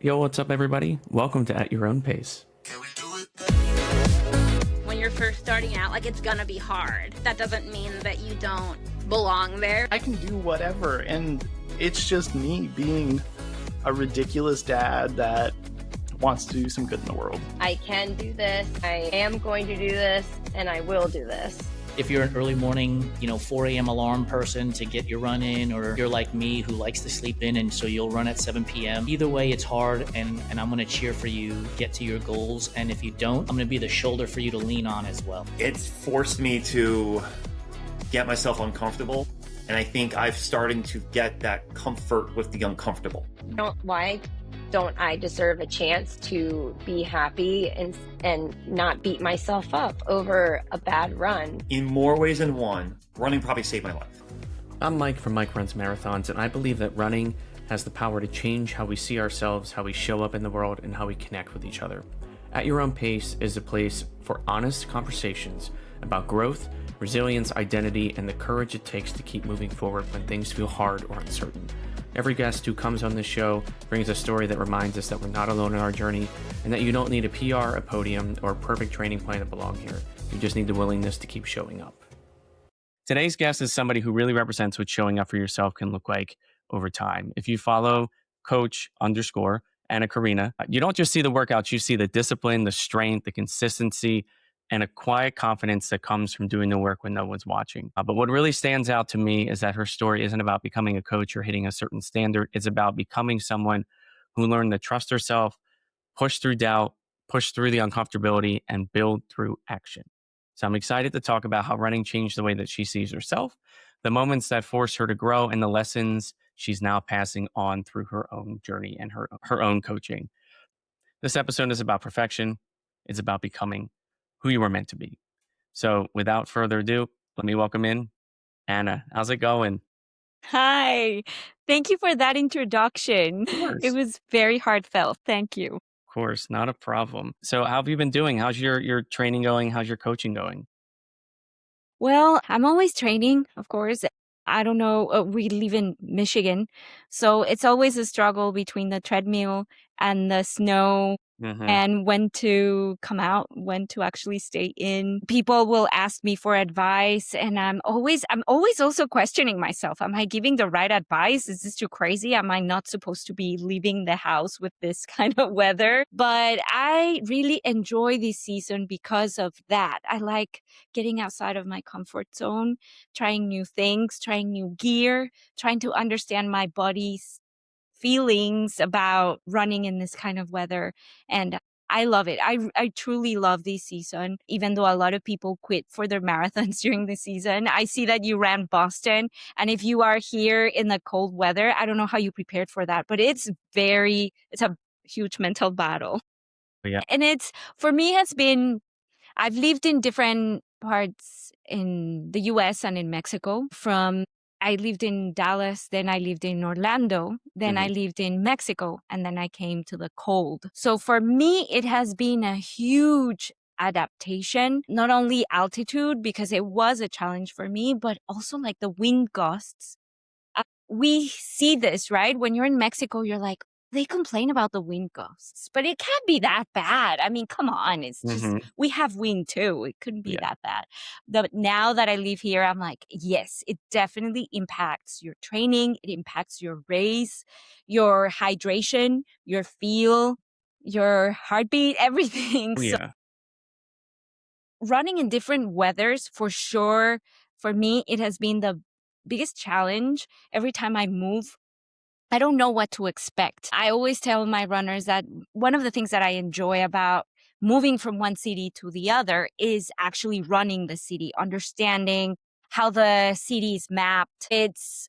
Yo, what's up, everybody? Welcome to At Your Own Pace. When you're first starting out, it's gonna be hard. That doesn't mean that you don't belong there. I can do whatever, and it's just me being a ridiculous dad that wants to do some good in the world. I can do this, I am going to do this, and I will do this. If you're an early morning, 4 a.m. alarm person to get your run in, or you're like me who likes to sleep in and so you'll run at 7 p.m. Either way, it's hard, and I'm going to cheer for you get to your goals. And if you don't, I'm going to be the shoulder for you to lean on as well. It's forced me to get myself uncomfortable. And I think I've started to get that comfort with the uncomfortable. Why don't I deserve a chance to be happy and not beat myself up over a bad run? In more ways than one, running probably saved my life. I'm Mike from Mike Runs Marathons, and I believe that running has the power to change how we see ourselves, how we show up in the world, and how we connect with each other. At Your Own Pace is a place for honest conversations about growth, resilience, identity, and the courage it takes to keep moving forward when things feel hard or uncertain. Every guest who comes on this show brings a story that reminds us that we're not alone in our journey and that you don't need a PR, a podium, or a perfect training plan to belong here. You just need the willingness to keep showing up. Today's guest is somebody who really represents what showing up for yourself can look like over time. If you follow Coach_ Anna Karina, you don't just see the workouts, you see the discipline, the strength, the consistency, and a quiet confidence that comes from doing the work when no one's watching. But what really stands out to me is that her story isn't about becoming a coach or hitting a certain standard. It's about becoming someone who learned to trust herself, push through doubt, push through the uncomfortability, and build through action. So I'm excited to talk about how running changed the way that she sees herself, the moments that forced her to grow, and the lessons she's now passing on through her own journey and her own coaching. This episode is about perfection. It's about becoming who you were meant to be. So without further ado, let me welcome in Anna. How's it going? Hi. Thank you for that introduction. Of course. It was very heartfelt. Thank you. Of course, not a problem. So how have you been doing? How's your training going? How's your coaching going? Well, I'm always training, of course. I don't know. We live in Michigan, so it's always a struggle between the treadmill and the snow and when to come out, when to actually stay in. People will ask me for advice, and I'm always also questioning myself. Am I giving the right advice? Is this too crazy? Am I not supposed to be leaving the house with this kind of weather? But I really enjoy this season because of that. I like getting outside of my comfort zone, trying new things, trying new gear, trying to understand my body's feelings about running in this kind of weather. And I love it. I truly love this season, even though a lot of people quit for their marathons during the season. I see that you ran Boston. And if you are here in the cold weather, I don't know how you prepared for that, but it's a huge mental battle. Yeah. And for me, I've lived in different parts in the US and in Mexico. I lived in Dallas, then I lived in Orlando, then I lived in Mexico, and then I came to the cold. So for me, it has been a huge adaptation, not only altitude, because it was a challenge for me, but also like the wind gusts. We see this, right? When you're in Mexico, you're like, they complain about the wind gusts, but it can't be that bad. I mean, come on. It's just, we have wind too. It couldn't be that bad. But now that I live here, I'm like, yes, it definitely impacts your training. It impacts your race, your hydration, your feel, your heartbeat, everything. Yeah. So running in different weathers, for sure, for me, it has been the biggest challenge. Every time I move, I don't know what to expect. I always tell my runners that one of the things that I enjoy about moving from one city to the other is actually running the city, understanding how the city is mapped. It's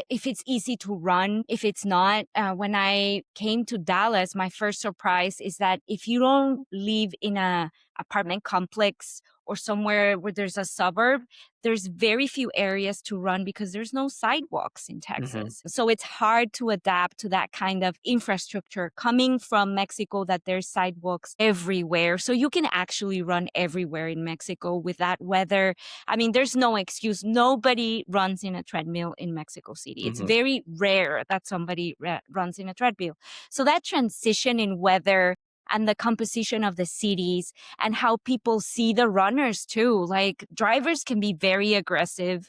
if it's easy to run, if it's not. When I came to Dallas, my first surprise is that if you don't live in a apartment complex or somewhere where there's a suburb, there's very few areas to run because there's no sidewalks in Texas. So it's hard to adapt to that kind of infrastructure coming from Mexico, that there's sidewalks everywhere. So you can actually run everywhere in Mexico with that weather. I mean, there's no excuse. Nobody runs in a treadmill in Mexico City. It's very rare that somebody runs in a treadmill. So that transition in weather and the composition of the cities and how people see the runners too. Like drivers can be very aggressive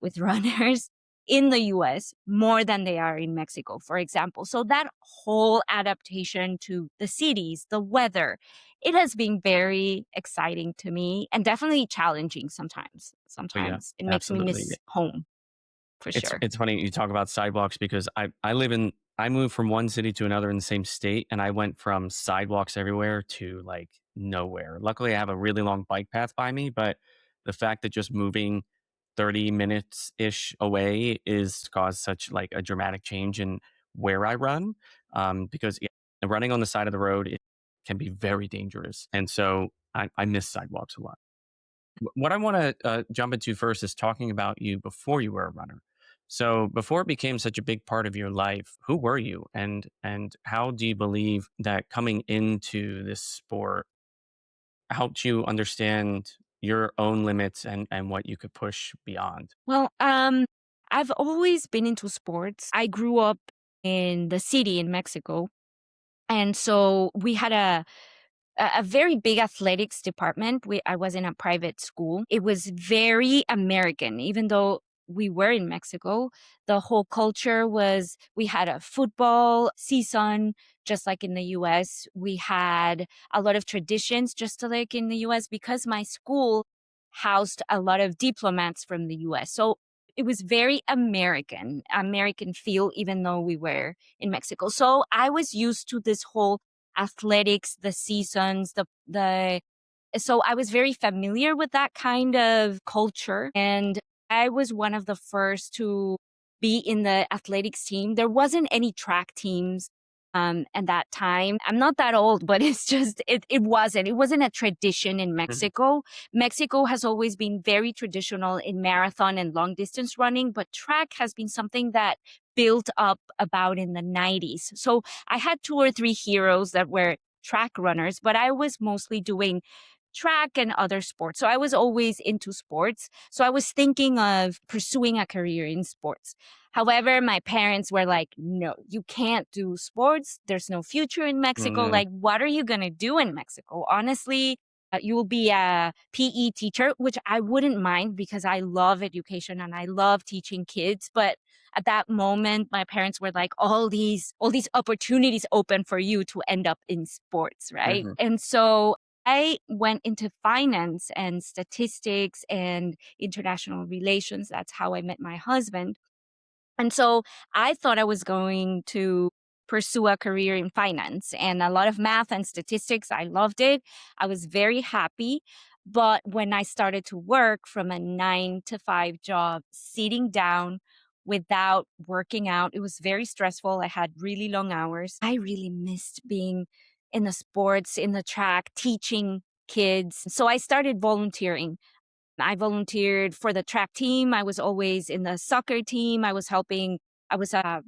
with runners in the US more than they are in Mexico, for example. So that whole adaptation to the cities, the weather, it has been very exciting to me and definitely challenging sometimes. Sometimes it makes me miss home. For sure. It's funny you talk about sidewalks because I moved from one city to another in the same state, and I went from sidewalks everywhere to like nowhere. Luckily, I have a really long bike path by me, but the fact that just moving 30 minutes ish away is caused such like a dramatic change in where I run, because running on the side of the road, it can be very dangerous. And so I miss sidewalks a lot. What I want to jump into first is talking about you before you were a runner. So before it became such a big part of your life, who were you, and how do you believe that coming into this sport helped you understand your own limits and what you could push beyond? Well, I've always been into sports. I grew up in the city in Mexico, and so we had a very big athletics department. I was in a private school. It was very American, even though we were in Mexico. The whole culture was, we had a football season, just like in the US. We had a lot of traditions, just like in the US, because my school housed a lot of diplomats from the US. So it was very American feel, even though we were in Mexico. So I was used to this whole athletics, the seasons, so I was very familiar with that kind of culture. And I was one of the first to be in the athletics team. There wasn't any track teams at that time. I'm not that old, but it's just, it wasn't a tradition in Mexico. Mexico has always been very traditional in marathon and long distance running, but track has been something that built up about in the 90s. So I had 2 or 3 heroes that were track runners, but I was mostly doing track and other sports. So I was always into sports. So I was thinking of pursuing a career in sports. However, my parents were like, no, you can't do sports. There's no future in Mexico. Like, what are you going to do in Mexico? Honestly, you will be a PE teacher, which I wouldn't mind because I love education and I love teaching kids. But at that moment, my parents were like, all these opportunities open for you to end up in sports, right? And so I went into finance and statistics and international relations. That's how I met my husband. And so I thought I was going to pursue a career in finance and a lot of math and statistics. I loved it. I was very happy. But when I started to work from a 9-to-5 job, sitting down without working out, it was very stressful. I had really long hours. I really missed being in the sports, in the track, teaching kids. So I started volunteering. I volunteered for the track team. I was always in the soccer team. I was a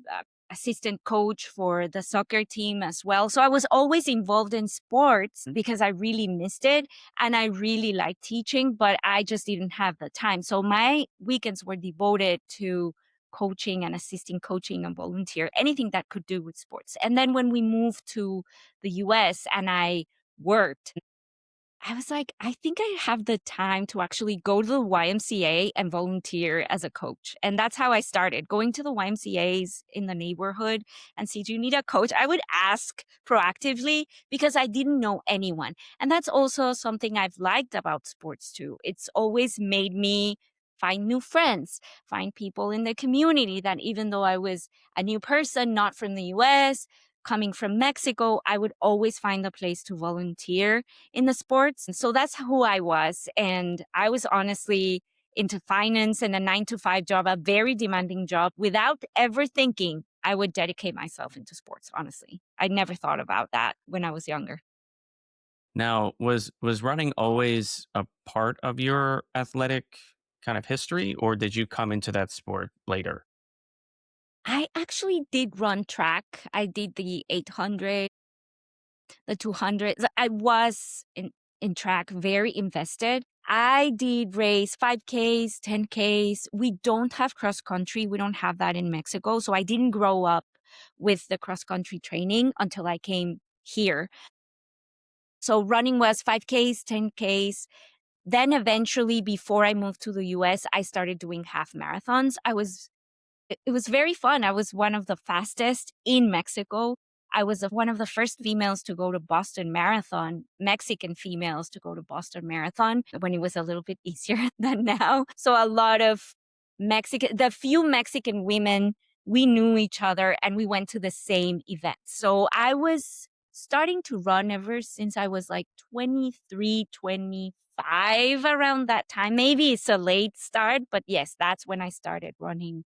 assistant coach for the soccer team as well. So I was always involved in sports because I really missed it and I really liked teaching, but I just didn't have the time. So my weekends were devoted to coaching and assisting coaching and volunteer, anything that could do with sports. And then when we moved to the US and I worked, I was like, I think I have the time to actually go to the YMCA and volunteer as a coach. And that's how I started going to the YMCAs in the neighborhood and see, do you need a coach? I would ask proactively because I didn't know anyone. And that's also something I've liked about sports too. It's always made me find new friends, find people in the community that even though I was a new person, not from the US, coming from Mexico, I would always find a place to volunteer in the sports. And so that's who I was. And I was honestly into finance and a 9-to-5 job, a very demanding job, without ever thinking I would dedicate myself into sports, honestly. I never thought about that when I was younger. Now, was running always a part of your athletic kind of history, or did you come into that sport later? I actually did run track. I did the 800, the 200. I was in track very invested. I did race 5Ks, 10Ks. We don't have cross country. We don't have that in Mexico. So I didn't grow up with the cross country training until I came here. So running was 5Ks, 10Ks. Then eventually, before I moved to the US, I started doing half marathons. It was very fun. I was one of the fastest in Mexico. I was one of the first females to go to Boston Marathon, Mexican females to go to Boston Marathon when it was a little bit easier than now. So a lot of the few Mexican women, we knew each other and we went to the same event. So I was starting to run ever since I was like 23, 25 around that time. Maybe it's a late start, but yes, that's when I started running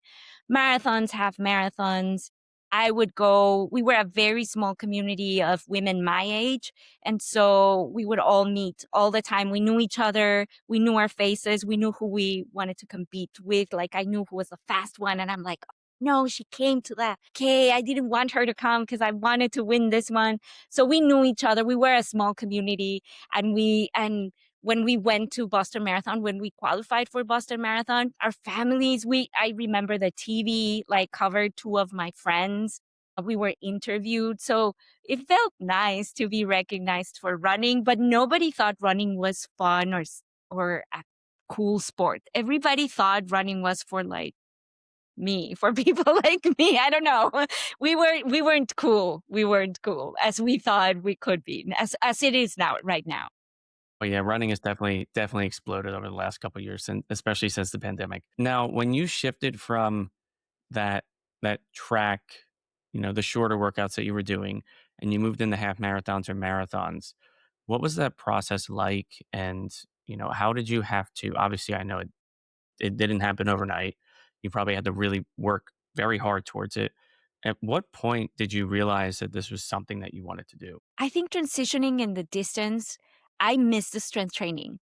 marathons, half marathons. I would go, we were a very small community of women my age. And so we would all meet all the time. We knew each other. We knew our faces. We knew who we wanted to compete with. Like I knew who was the fast one. And I'm like, no, she came to that. Okay, I didn't want her to come because I wanted to win this one. So we knew each other. We were a small community and when we went to Boston Marathon, when we qualified for Boston Marathon, our families, I remember the TV like covered two of my friends. We were interviewed. So it felt nice to be recognized for running, but nobody thought running was fun or a cool sport. Everybody thought running was for like me, for people like me. I don't know. We weren't cool. We weren't cool as we thought we could be, as it is now, right now. Oh yeah, running has definitely exploded over the last couple of years, and especially since the pandemic. Now, when you shifted from that that track, the shorter workouts that you were doing, and you moved into half marathons or marathons, what was that process like? And how did you have to? Obviously, I know it didn't happen overnight. You probably had to really work very hard towards it. At what point did you realize that this was something that you wanted to do? I think transitioning in the distance, I missed the strength training.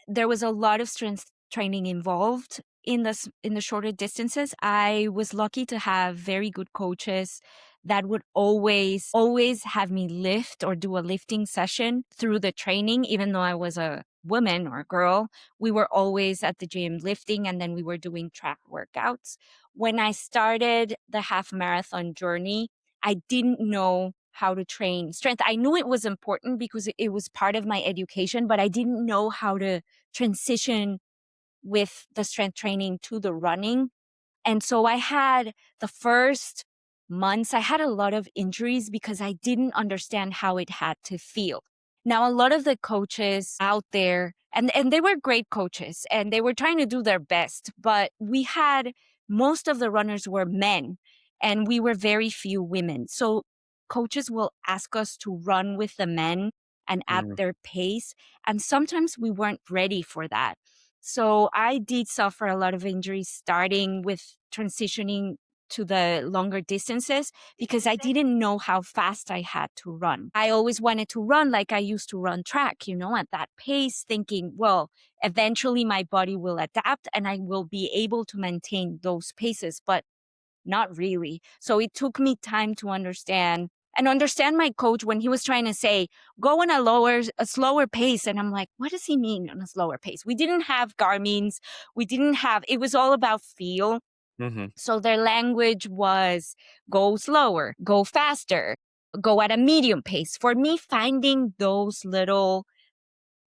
There was a lot of strength training involved in the shorter distances. I was lucky to have very good coaches that would always have me lift or do a lifting session through the training, even though I was a woman or a girl. We were always at the gym lifting, and then we were doing track workouts. When I started the half marathon journey, I didn't know how to train strength. I knew it was important because it was part of my education, but I didn't know how to transition with the strength training to the running. And so I had the first months, I had a lot of injuries because I didn't understand how it had to feel. Now, a lot of the coaches out there, and they were great coaches and they were trying to do their best, but most of the runners were men and we were very few women. So coaches will ask us to run with the men and at their pace. And sometimes we weren't ready for that. So I did suffer a lot of injuries starting with transitioning to the longer distances because I didn't know how fast I had to run. I always wanted to run like I used to run track, at that pace, thinking, well, eventually my body will adapt and I will be able to maintain those paces, but not really. So it took me time to understand my coach when he was trying to say, go on a slower pace. And I'm like, what does he mean on a slower pace? We didn't have Garmin's. It was all about feel. Mm-hmm. So their language was go slower, go faster, go at a medium pace. For me, finding those little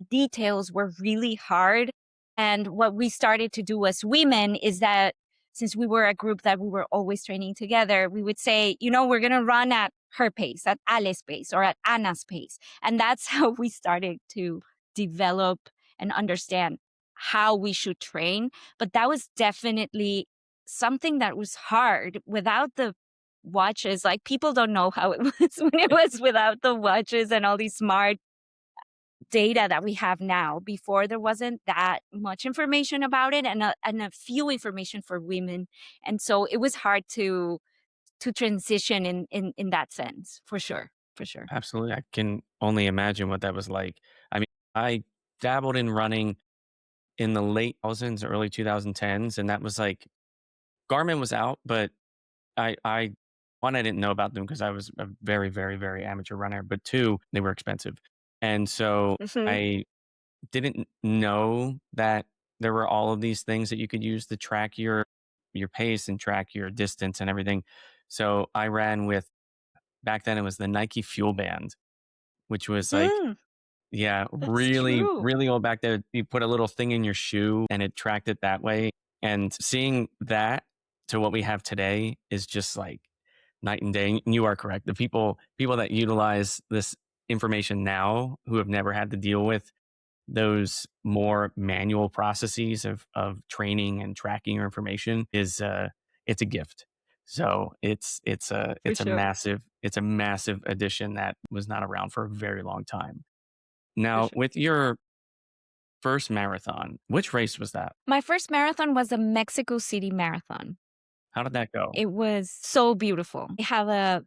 details were really hard. And what we started to do as women is that since we were a group that we were always training together, we would say, we're going to run at her pace, at Ale's pace, or at Anna's pace. And that's how we started to develop and understand how we should train. But that was definitely something that was hard without the watches. Like people don't know how it was when it was without the watches and all these smart data that we have now. Before there wasn't that much information about it and a few information for women. And so it was hard to transition in that sense, for sure. for sure. Absolutely. I can only imagine what that was like. I mean, I dabbled in running in the late thousands, early 2010s, and that was like Garmin was out, but I one, I didn't know about them because I was a very, very, very amateur runner, but two, they were expensive. And so Hmm. I didn't know that there were all of these things that you could use to track your pace and track your distance and everything. So I ran with back then it was the Nike Fuel Band, which was like Mm, yeah, that's really, true. really old back there. You put a little thing in your shoe and it tracked it that way. And seeing that to what we have today is just like night and day. And you are correct. The people that utilize this information now who have never had to deal with those more manual processes of training and tracking your information is it's a gift. So For it's a sure. massive addition that was not around for a very long time. For Now, sure. with your first marathon, which race was that? My first marathon was a Mexico City marathon. How did that go? It was so beautiful. I have I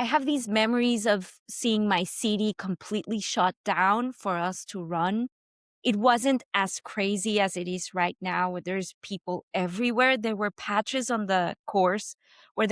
have these memories of seeing my city completely shut down for us to run. It wasn't as crazy as it is right now, where there's people everywhere. There were patches on the course where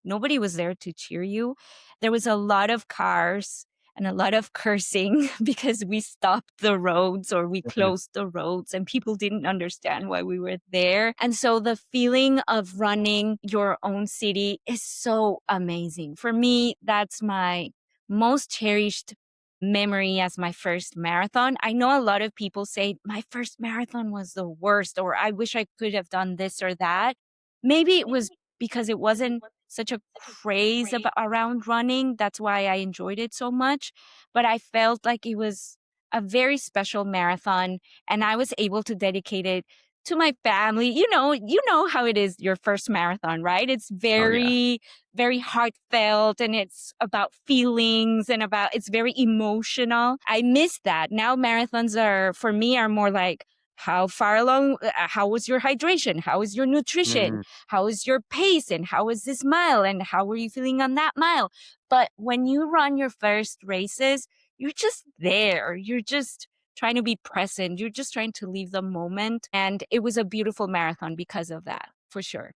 nobody was there to cheer you. There was a lot of cars and a lot of cursing because we stopped the roads or we Mhm. closed the roads and people didn't understand why we were there. And so the feeling of running your own city is so amazing. For me, that's my most cherished memory as my first marathon. I know a lot of people say my first marathon was the worst, or I wish I could have done this or that. Maybe it was because it wasn't such a craze around running. That's why I enjoyed it so much. But I felt like it was a very special marathon, and I was able to dedicate it to my family. You know how it is your first marathon, right? It's Oh yeah. very heartfelt and it's about feelings and it's very emotional. I miss that. Now marathons for me are more like how far along, how was your hydration? How is your nutrition? Mhm. How is your pace? And how is this mile? And how were you feeling on that mile? But when you run your first races, you're just there. You're just trying to be present. You're just trying to live the moment. And it was a beautiful marathon because of that, for sure.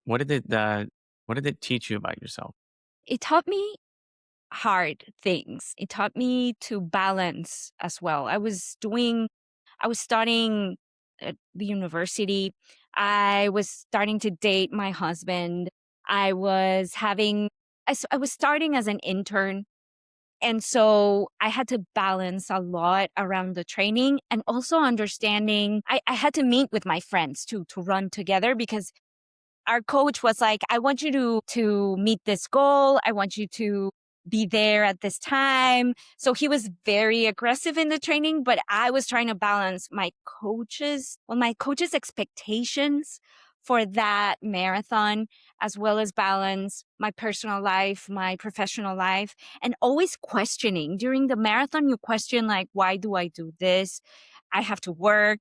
What did it teach you about yourself? It taught me hard things. It taught me to balance as well. I was studying at the university. I was starting to date my husband. I was I was starting as an intern. And so I had to balance a lot around the training and also understanding. I had to meet with my friends too to run together because our coach was like, I want you to meet this goal. I want you to be there at this time. So he was very aggressive in the training, but I was trying to balance my coach's expectations for that marathon, as well as balance my personal life, my professional life, and always questioning. During the marathon, you question like, why do I do this? I have to work.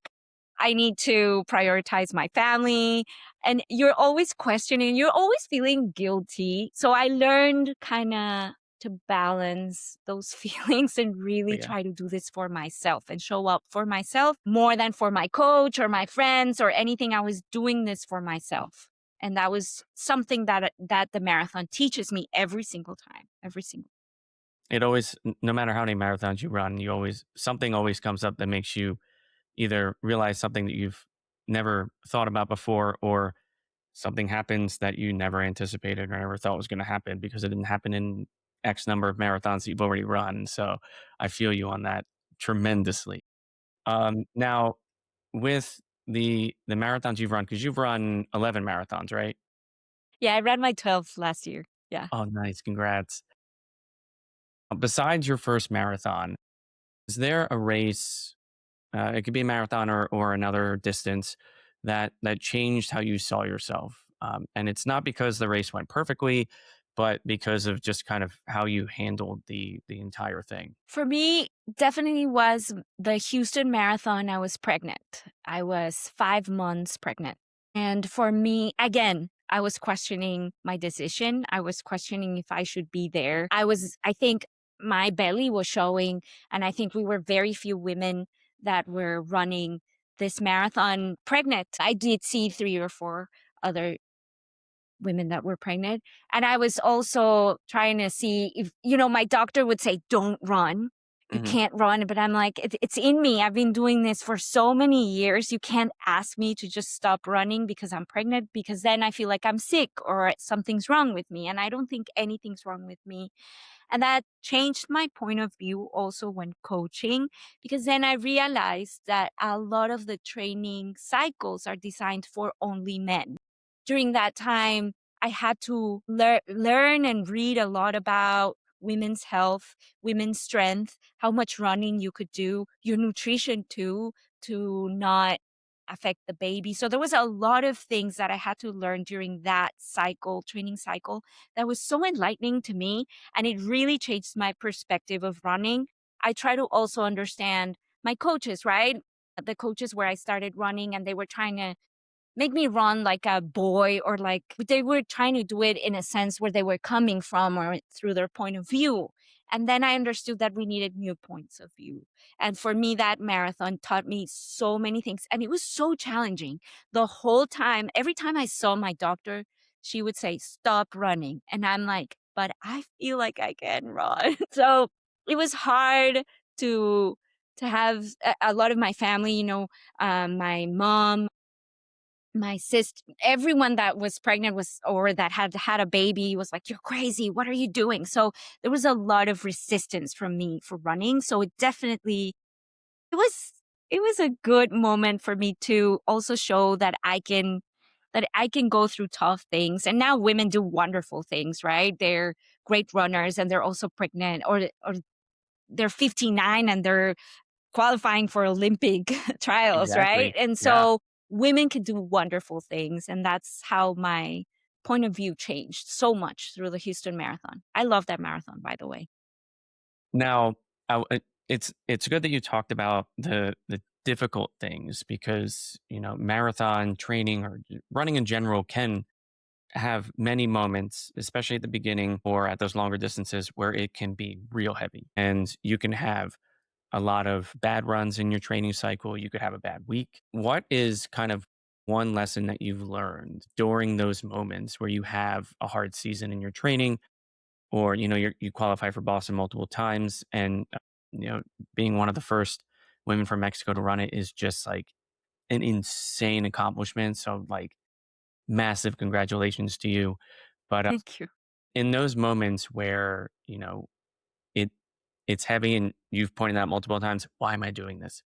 I need to prioritize my family. And you're always questioning, you're always feeling guilty. So I learned kind of to balance those feelings and Oh, really yeah. try to do this for myself and show up for myself more than for my coach or my friends or anything. I was doing this for myself. And that was something that the marathon teaches me every single time, every single. It always, no matter how many marathons you run, something always comes up that makes you either realize something that you've never thought about before, or something happens that you never anticipated or never thought was going to happen because it didn't happen in X number of marathons that you've already run. So I feel you on that tremendously. Now, with the marathons you've run, because you've run 11 marathons, right? Yeah, I ran my 12th last year. Yeah. Oh, nice. Congrats. Besides your first marathon, is there a race, it could be a marathon or another distance that changed how you saw yourself? And it's not because the race went perfectly, but because of just kind of how you handled the entire thing. For me, definitely was the Houston Marathon. I was pregnant. I was 5 months pregnant. And for me, again, I was questioning my decision. I was questioning if I should be there. I think my belly was showing, and I think we were very few women that were running this marathon pregnant. I did see 3 or 4 other women that were pregnant. And I was also trying to see if, my doctor would say, don't run. You can't run. But I'm like, it's in me. I've been doing this for so many years. You can't ask me to just stop running because I'm pregnant, because then I feel like I'm sick or something's wrong with me. And I don't think anything's wrong with me. And that changed my point of view also when coaching, because then I realized that a lot of the training cycles are designed for only men. During that time, I had to learn and read a lot about women's health, women's strength, how much running you could do, your nutrition too, to not affect the baby. So there was a lot of things that I had to learn during that training cycle, that was so enlightening to me. And it really changed my perspective of running. I try to also understand my coaches, right? The coaches where I started running, and they were trying to make me run like a boy, or like they were trying to do it in a sense where they were coming from or through their point of view. And then I understood that we needed new points of view. And for me, that marathon taught me so many things. And it was so challenging the whole time. Every time I saw my doctor, she would say, stop running. And I'm like, but I feel like I can run. So it was hard to have a lot of my family, my mom, my sister, everyone that was pregnant or that had had a baby was like, you're crazy. What are you doing? So there was a lot of resistance from me for running. So it was a good moment for me to also show that I can go through tough things. And now women do wonderful things, right? They're great runners, and they're also pregnant, or they're 59 and they're qualifying for Olympic trials, right? Exactly. And so women can do wonderful things. And that's how my point of view changed so much through the Houston Marathon. I love that marathon, by the way. Now, it's good that you talked about the difficult things, because marathon training or running in general can have many moments, especially at the beginning or at those longer distances, where it can be real heavy, and you can have a lot of bad runs in your training cycle. You could have a bad week. What is kind of one lesson that you've learned during those moments where you have a hard season in your training, or you qualify for Boston multiple times, and being one of the first women from Mexico to run it is just like an insane accomplishment. So like, massive congratulations to you. But Thank you. in those moments where it it's heavy, and you've pointed out multiple times, why am I doing this?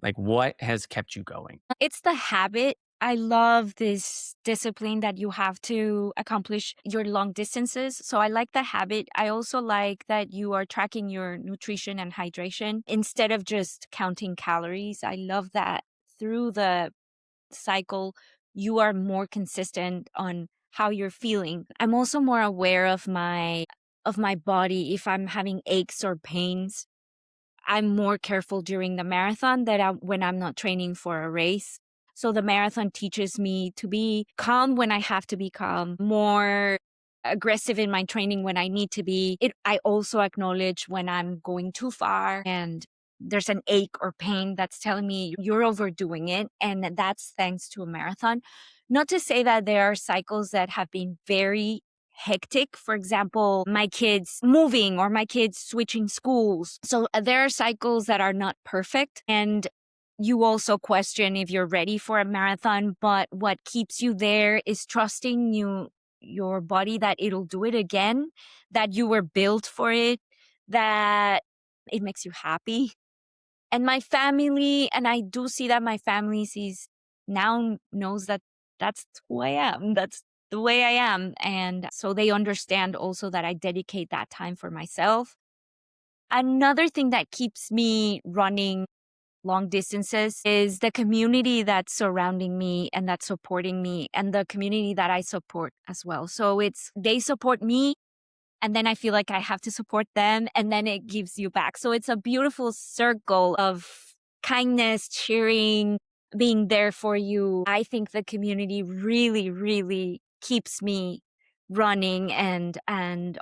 Like, what has kept you going? It's the habit. I love this discipline that you have to accomplish your long distances. So I like the habit. I also like that you are tracking your nutrition and hydration instead of just counting calories. I love that through the cycle, you are more consistent on how you're feeling. I'm also more aware of my body. If I'm having aches or pains, I'm more careful during the marathon when I'm not training for a race. So the marathon teaches me to be calm when I have to be calm, more aggressive in my training when I need to be. I also acknowledge when I'm going too far and there's an ache or pain that's telling me you're overdoing it. And that's thanks to a marathon. Not to say that there are cycles that have been very hectic. For example, my kids moving or my kids switching schools. So there are cycles that are not perfect. And you also question if you're ready for a marathon. But what keeps you there is trusting your body that it'll do it again, that you were built for it, that it makes you happy. And my family, and I do see that my family knows that that's who I am. That's the way I am. And so they understand also that I dedicate that time for myself. Another thing that keeps me running long distances is the community that's surrounding me and that's supporting me, and the community that I support as well. So they support me, and then I feel like I have to support them, and then it gives you back. So it's a beautiful circle of kindness, cheering, being there for you. I think the community really, really keeps me running. And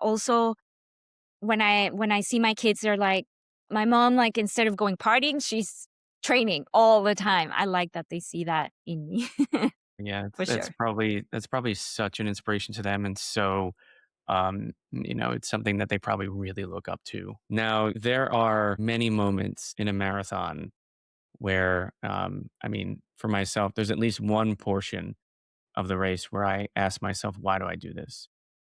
also when I see my kids, they're like, my mom, like, instead of going partying, she's training all the time. I like that they see that in me. Yeah, For that's sure. probably such an inspiration to them, and so it's something that they probably really look up to. Now, there are many moments in a marathon where, for myself, there's at least one portion of the race where I ask myself, why do I do this?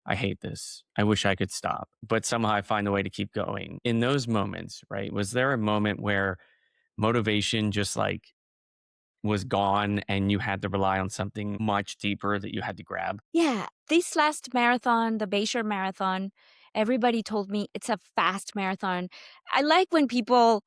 I hate this. I wish I could stop, but somehow I find a way to keep going. In those moments, right? Was there a moment where motivation just like was gone and you had to rely on something much deeper that you had to grab? Yeah, this last marathon, the Bayshore Marathon, everybody told me it's a fast marathon. I like when people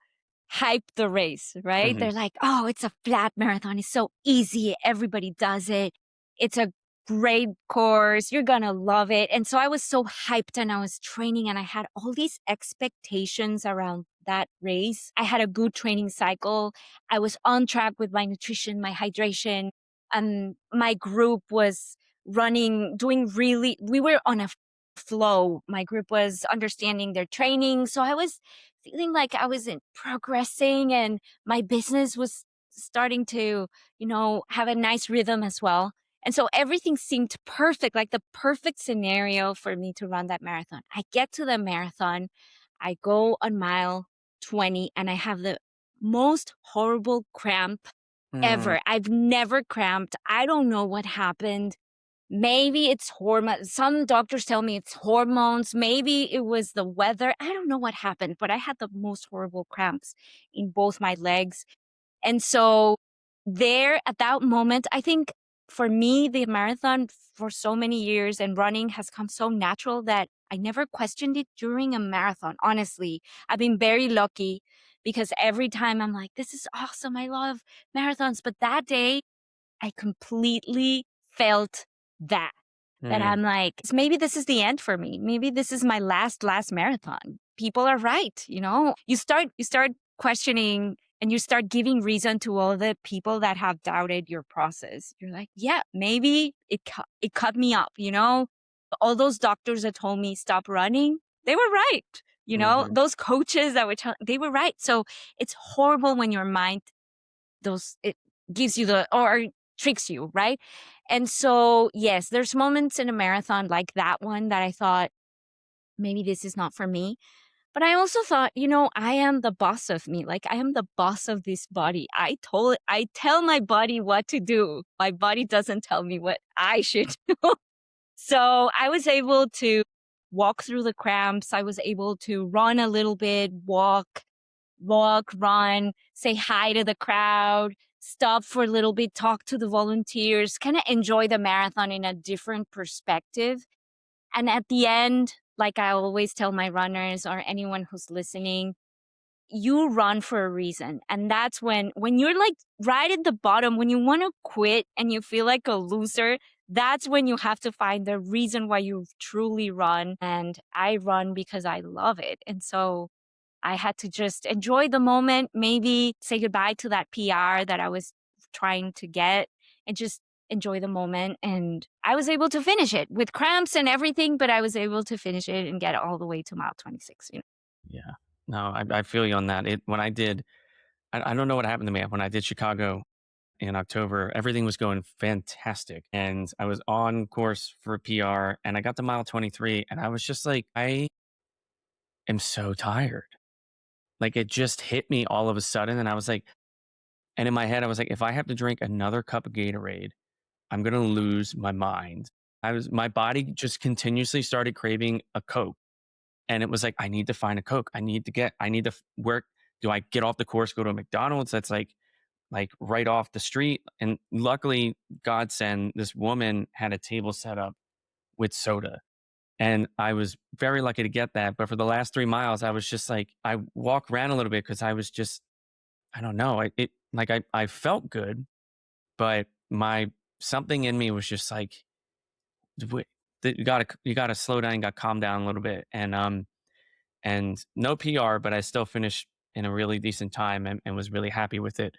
hype the race, right? Hmm. They're like, oh, it's a flat marathon. It's so easy. Everybody does it. It's a great course. You're going to love it. And so I was so hyped and I was training and I had all these expectations around that race. I had a good training cycle. I was on track with my nutrition, my hydration. And my group was we were on a flow. My group was understanding their training. So I was feeling like I was progressing and my business was starting to, have a nice rhythm as well. And so everything seemed perfect, like the perfect scenario for me to run that marathon. I get to the marathon, I go on mile 20, and I have the most horrible cramp Mm, ever. I've never cramped. I don't know what happened. Maybe it's hormones. Some doctors tell me it's hormones. Maybe it was the weather. I don't know what happened, but I had the most horrible cramps in both my legs. And so there at that moment, I think for me, the marathon for so many years and running has come so natural that I never questioned it during a marathon. Honestly, I've been very lucky because every time I'm like, this is awesome. I love marathons. But that day, I completely felt that. That mm, I'm like, maybe this is the end for me. Maybe this is my last marathon. People are right, You start questioning and you start giving reason to all the people that have doubted your process. You're like, yeah, maybe it cut me up. All those doctors that told me stop running, they were right. mhm, Those coaches that were telling, they were right. So it's horrible when your mind it gives you or tricks you, right? And so, yes, there's moments in a marathon like that one that I thought maybe this is not for me. But I also thought, I am the boss of me. Like I am the boss of this body. I tell my body what to do. My body doesn't tell me what I should do. So I was able to walk through the cramps. I was able to run a little bit, run, say hi to the crowd, stop for a little bit, talk to the volunteers, kind of enjoy the marathon in a different perspective. And at the end, like I always tell my runners or anyone who's listening, you run for a reason. And that's when you're like right at the bottom, when you want to quit and you feel like a loser, that's when you have to find the reason why you truly run. And I run because I love it. And so I had to just enjoy the moment, maybe say goodbye to that PR that I was trying to get and just enjoy the moment. And I was able to finish it with cramps and everything, but I was able to finish it and get all the way to mile 26. yeah. No, I feel you on that. When I did, I don't know what happened to me when I did Chicago in October. Everything was going fantastic, and I was on course for a PR, and I got to mile 23, and I was just like, I am so tired. Like it just hit me all of a sudden, and I was like, and in my head, I was like, if I have to drink another cup of Gatorade, I'm gonna lose my mind. My body just continuously started craving a Coke. And it was like, I need to find a Coke. Where do I get off the course, go to a McDonald's that's like right off the street? And luckily, godsend, this woman had a table set up with soda. And I was very lucky to get that. But for the last 3 miles, I was just like, I walked around a little bit because I was just, I don't know. I felt good, but something in me was just like, "Wait, you gotta slow down, you gotta calm down a little bit. And no PR, but I still finished in a really decent time and was really happy with it.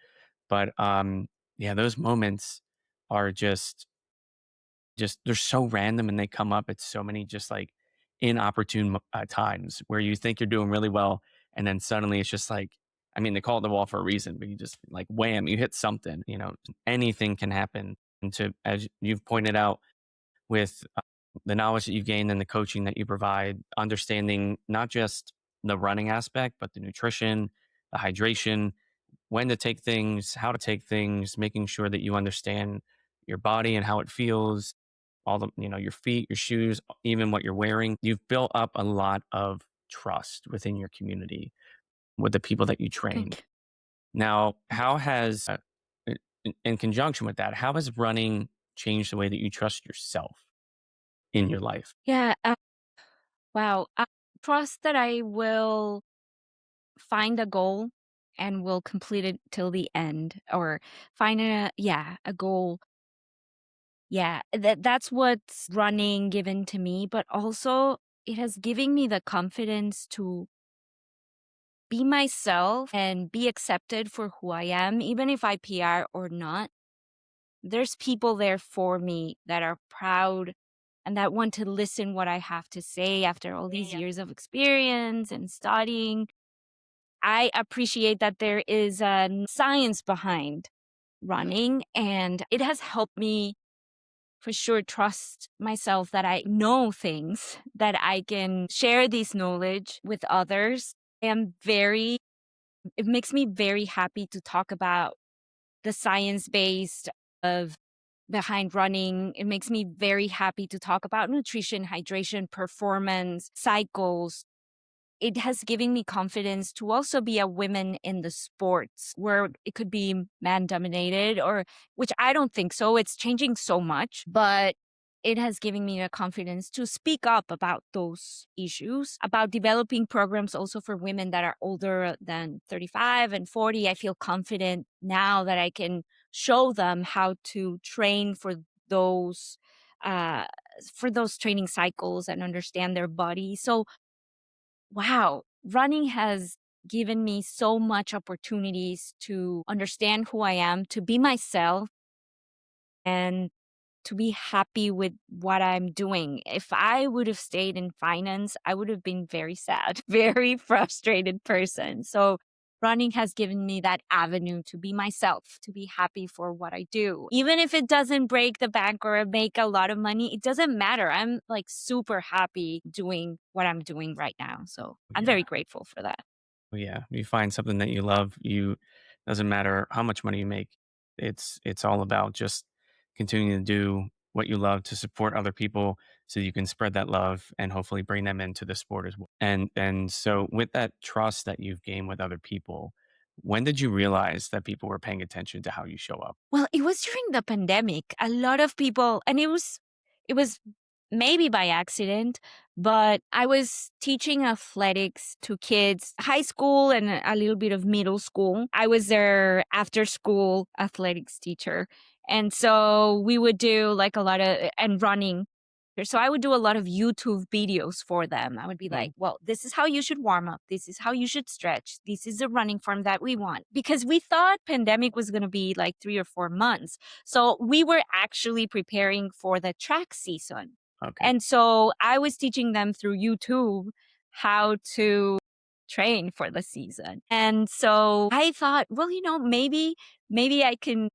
But yeah, those moments are just just they're so random and they come up at so many just like inopportune times where you think you're doing really well, and then suddenly it's just like, I mean, they call it the wall for a reason, but you just like wham, you hit something. Anything can happen. And to, as you've pointed out, with the knowledge that you've gained and the coaching that you provide, understanding not just the running aspect, but the nutrition, the hydration, when to take things, how to take things, making sure that you understand your body and how it feels, all the, your feet, your shoes, even what you're wearing. You've built up a lot of trust within your community with the people that you train. Thank Now, how has, in conjunction with that, how has running changed the way that you trust yourself in your life? Yeah. Wow. I trust that I will find a goal and will complete it till the end, or find a goal. Yeah, that's what's running given to me, but also it has given me the confidence to be myself and be accepted for who I am, even if I PR or not. There's people there for me that are proud and that want to listen what I have to say after all these years of experience and studying. I appreciate that there is a science behind running, and it has helped me for sure trust myself that I know things, that I can share this knowledge with others. It makes me very happy to talk about the science based of behind running. It makes me very happy to talk about nutrition, hydration, performance, cycles. It has given me confidence to also be a woman in the sports where it could be man dominated, or which I don't think so. It's changing so much, but it has given me the confidence to speak up about those issues, about developing programs also for women that are older than 35 and 40. I feel confident now that I can show them how to train those uh, for those training cycles and understand their body. So wow, running has given me so much opportunities to understand who I am, to be myself, and to be happy with what I'm doing. If I would have stayed in finance, I would have been very sad, very frustrated person. So running has given me that avenue to be myself, to be happy for what I do. Even if it doesn't break the bank or make a lot of money, it doesn't matter. I'm like super happy doing what I'm doing right now. So I'm Yeah. very grateful for that. Yeah. You find something that you love, doesn't matter how much money you make. It's all about just continuing to do what you love to support other people so you can spread that love and hopefully bring them into the sport as well. And so with that trust that you've gained with other people, when did you realize that people were paying attention to how you show up? Well, it was during the pandemic. A lot of people, and it was maybe by accident, but I was teaching athletics to kids, high school and a little bit of middle school. I was their after school athletics teacher. And so we would do like a lot of and running. So I would do a lot of YouTube videos for them. I would be like, well, this is how you should warm up. This is how you should stretch. This is the running form that we want. Because we thought pandemic was going to be like 3 or 4 months. So we were actually preparing for the track season. Okay. And so I was teaching them through YouTube how to train for the season. And so I thought, well, maybe I can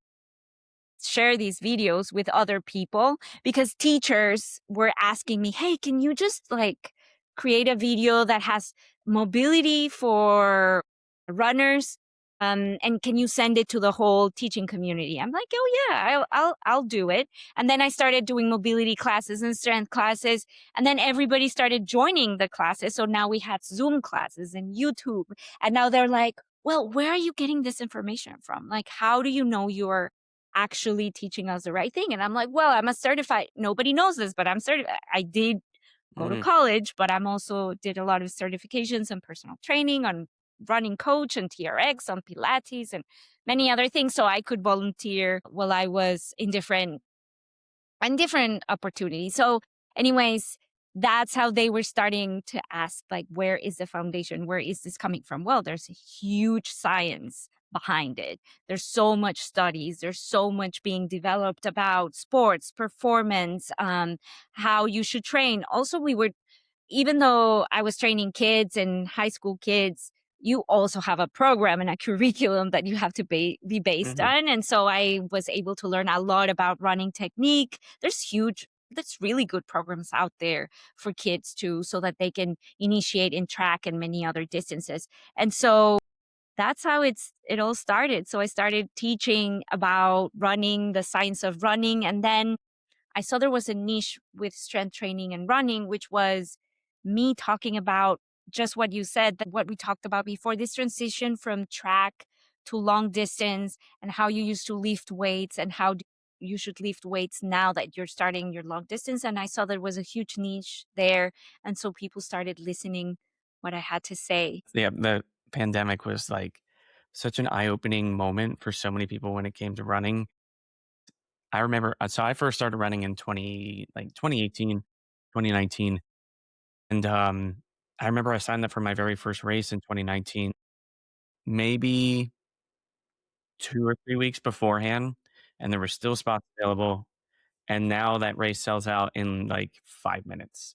share these videos with other people, because teachers were asking me, hey, can you just like create a video that has mobility for runners? And can you send it to the whole teaching community? I'm like, oh yeah, I'll do it. And then I started doing mobility classes and strength classes, and then everybody started joining the classes. So now we had Zoom classes and YouTube, and now they're like, well, where are you getting this information from? Like, how do you know you're actually teaching us the right thing? And I'm like, well, I'm a certified, nobody knows this, but I'm certified. I did go to college, but I'm also did a lot of certifications and personal training on running coach and TRX on Pilates and many other things. So I could volunteer while I was in different opportunities. So anyways, that's how they were starting to ask, like, where is the foundation? Where is this coming from? Well, there's a huge science behind it. There's so much studies, there's so much being developed about sports, performance, how you should train. Also, even though I was training kids and high school kids, you also have a program and a curriculum that you have to be based on. And so I was able to learn a lot about running technique. There's really good programs out there for kids too, so that they can initiate in track and many other distances. And so that's how it all started. So I started teaching about running, the science of running, and then I saw there was a niche with strength training and running, which was me talking about just what you said, that what we talked about before, this transition from track to long distance, and how you used to lift weights and how you should lift weights now that you're starting your long distance. And I saw there was a huge niche there. And so people started listening what I had to say. Yeah, the pandemic was like such an eye-opening moment for so many people when it came to running. I remember, so I first started running in 2018, 2019. And I remember I signed up for my very first race in 2019, maybe 2 or 3 weeks beforehand, and there were still spots available. And now that race sells out in like 5 minutes.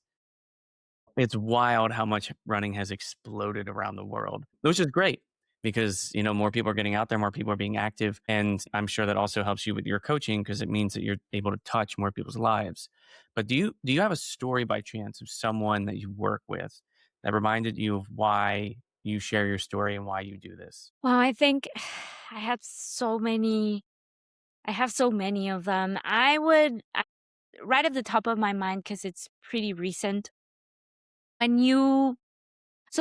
It's wild how much running has exploded around the world, which is great because, more people are getting out there, more people are being active. And I'm sure that also helps you with your coaching because it means that you're able to touch more people's lives. But do you have a story by chance of someone that you work with that reminded you of why you share your story and why you do this? Well, I think I have so many of them. Right at the top of my mind, because it's pretty recent. So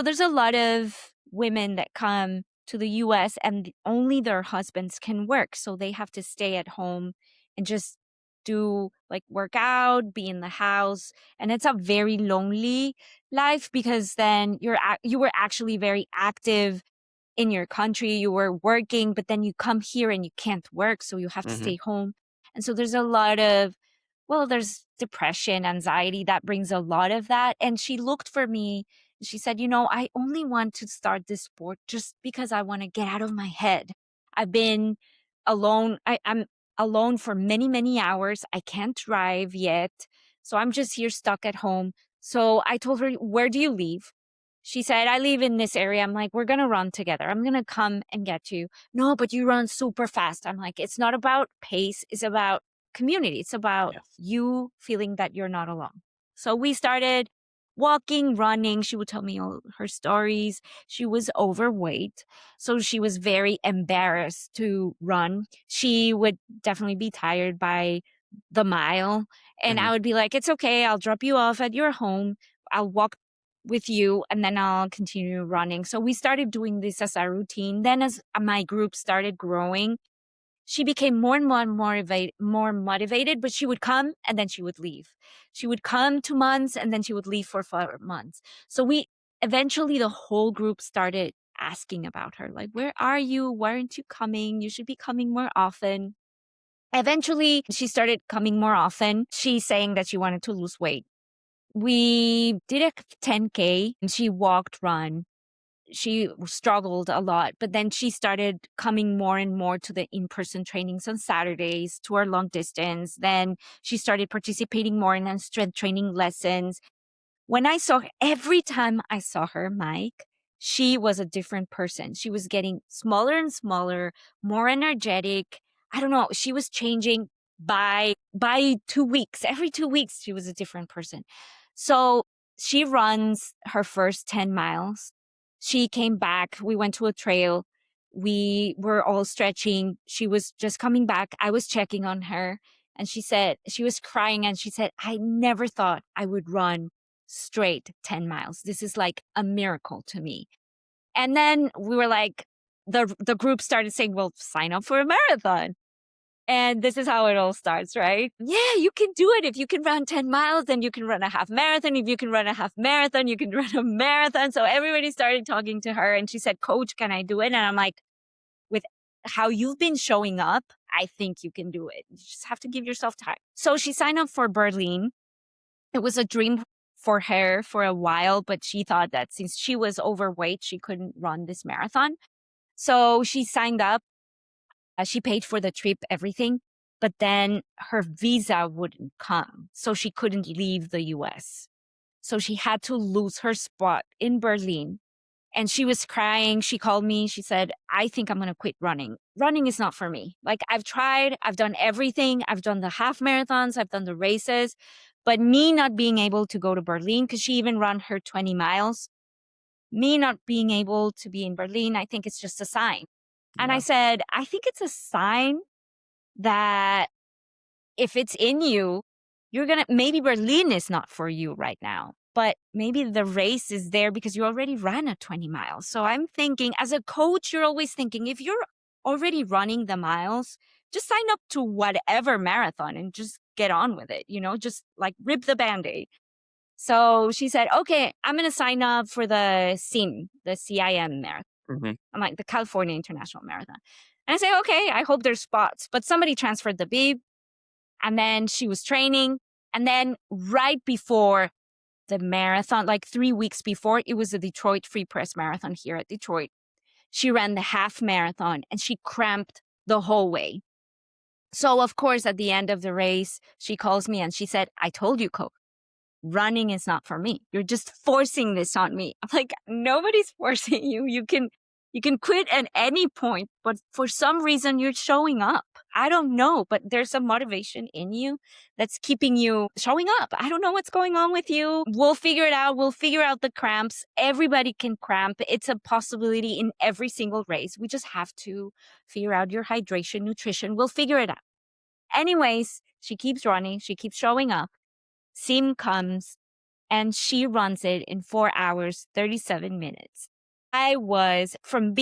there's a lot of women that come to the US and only their husbands can work. So they have to stay at home and just do like work out, be in the house. And it's a very lonely life because then you were actually very active in your country, you were working, but then you come here and you can't work. So you have to stay home. And so there's a lot of, there's depression, anxiety that brings a lot of that. And she looked for me. She said, I only want to start this sport just because I want to get out of my head. I've been alone. I'm alone for many, many hours. I can't drive yet. So I'm just here stuck at home. So I told her, where do you live? She said, I live in this area. I'm like, we're going to run together. I'm going to come and get you. No, but you run super fast. I'm like, it's not about pace. It's about community. It's about you feeling that you're not alone. So we started walking, running. She would tell me all her stories. She was overweight. So she was very embarrassed to run. She would definitely be tired by the mile. And I would be like, it's okay. I'll drop you off at your home. I'll walk with you and then I'll continue running. So we started doing this as a routine. Then as my group started growing, she became more and more motivated, but she would come and then she would leave. She would come 2 months and then she would leave for 4 months. So eventually the whole group started asking about her, like, where are you? Why aren't you coming? You should be coming more often. Eventually she started coming more often. She's saying that she wanted to lose weight. We did a 10K and she walked, run. She struggled a lot, but then she started coming more and more to the in-person trainings on Saturdays, to our long distance. Then she started participating more in strength training lessons. Every time I saw her, Mike, she was a different person. She was getting smaller and smaller, more energetic. I don't know. She was changing by 2 weeks. Every 2 weeks, she was a different person. So she runs her first 10 miles. She came back. We went to a trail. We were all stretching. She was just coming back. I was checking on her. And she was crying and she said, I never thought I would run straight 10 miles. This is like a miracle to me. And then we were like, the group started saying, well, sign up for a marathon. And this is how it all starts, right? Yeah, you can do it. If you can run 10 miles, then you can run a half marathon. If you can run a half marathon, you can run a marathon. So everybody started talking to her and she said, Coach, can I do it? And I'm like, with how you've been showing up, I think you can do it. You just have to give yourself time. So she signed up for Berlin. It was a dream for her for a while, but she thought that since she was overweight, she couldn't run this marathon. So she signed up. She paid for the trip, everything, but then her visa wouldn't come. So she couldn't leave the US. So she had to lose her spot in Berlin. And she was crying. She called me. She said, I think I'm going to quit running. Running is not for me. Like, I've tried, I've done everything. I've done the half marathons, I've done the races, but me not being able to go to Berlin, because she even ran her 20 miles, me not being able to be in Berlin, I think it's just a sign. And I said, I think it's a sign that if it's in you, maybe Berlin is not for you right now, but maybe the race is there because you already ran at 20 miles. So I'm thinking, as a coach, you're always thinking, if you're already running the miles, just sign up to whatever marathon and just get on with it, just like rip the Band-Aid. So she said, okay, I'm going to sign up for the CIM, the CIM marathon. Mm-hmm. I'm like, the California International Marathon. And I say, okay, I hope there's spots. But somebody transferred the bib, and then she was training. And then right before the marathon, like 3 weeks before, it was the Detroit Free Press Marathon here at Detroit. She ran the half marathon and she cramped the whole way. So, of course, at the end of the race, she calls me and she said, I told you, coach, running is not for me. You're just forcing this on me. I'm like, nobody's forcing you. You can quit at any point, but for some reason you're showing up. I don't know, but there's a motivation in you that's keeping you showing up. I don't know what's going on with you. We'll figure it out. We'll figure out the cramps. Everybody can cramp. It's a possibility in every single race. We just have to figure out your hydration, nutrition. We'll figure it out. Anyways, she keeps running. She keeps showing up. CIM comes and she runs it in 4 hours, 37 minutes. I was from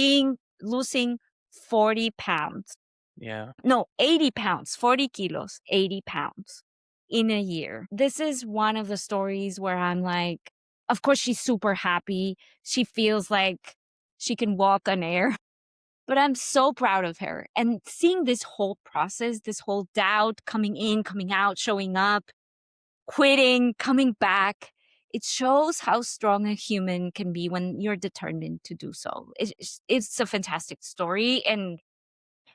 losing 40 pounds. Yeah. No, 80 pounds, 40 kilos, 80 pounds in a year. This is one of the stories where I'm like, of course, she's super happy. She feels like she can walk on air. But I'm so proud of her. And seeing this whole process, this whole doubt coming in, coming out, showing up, quitting, coming back, it shows how strong a human can be when you're determined to do so. It's a fantastic story, and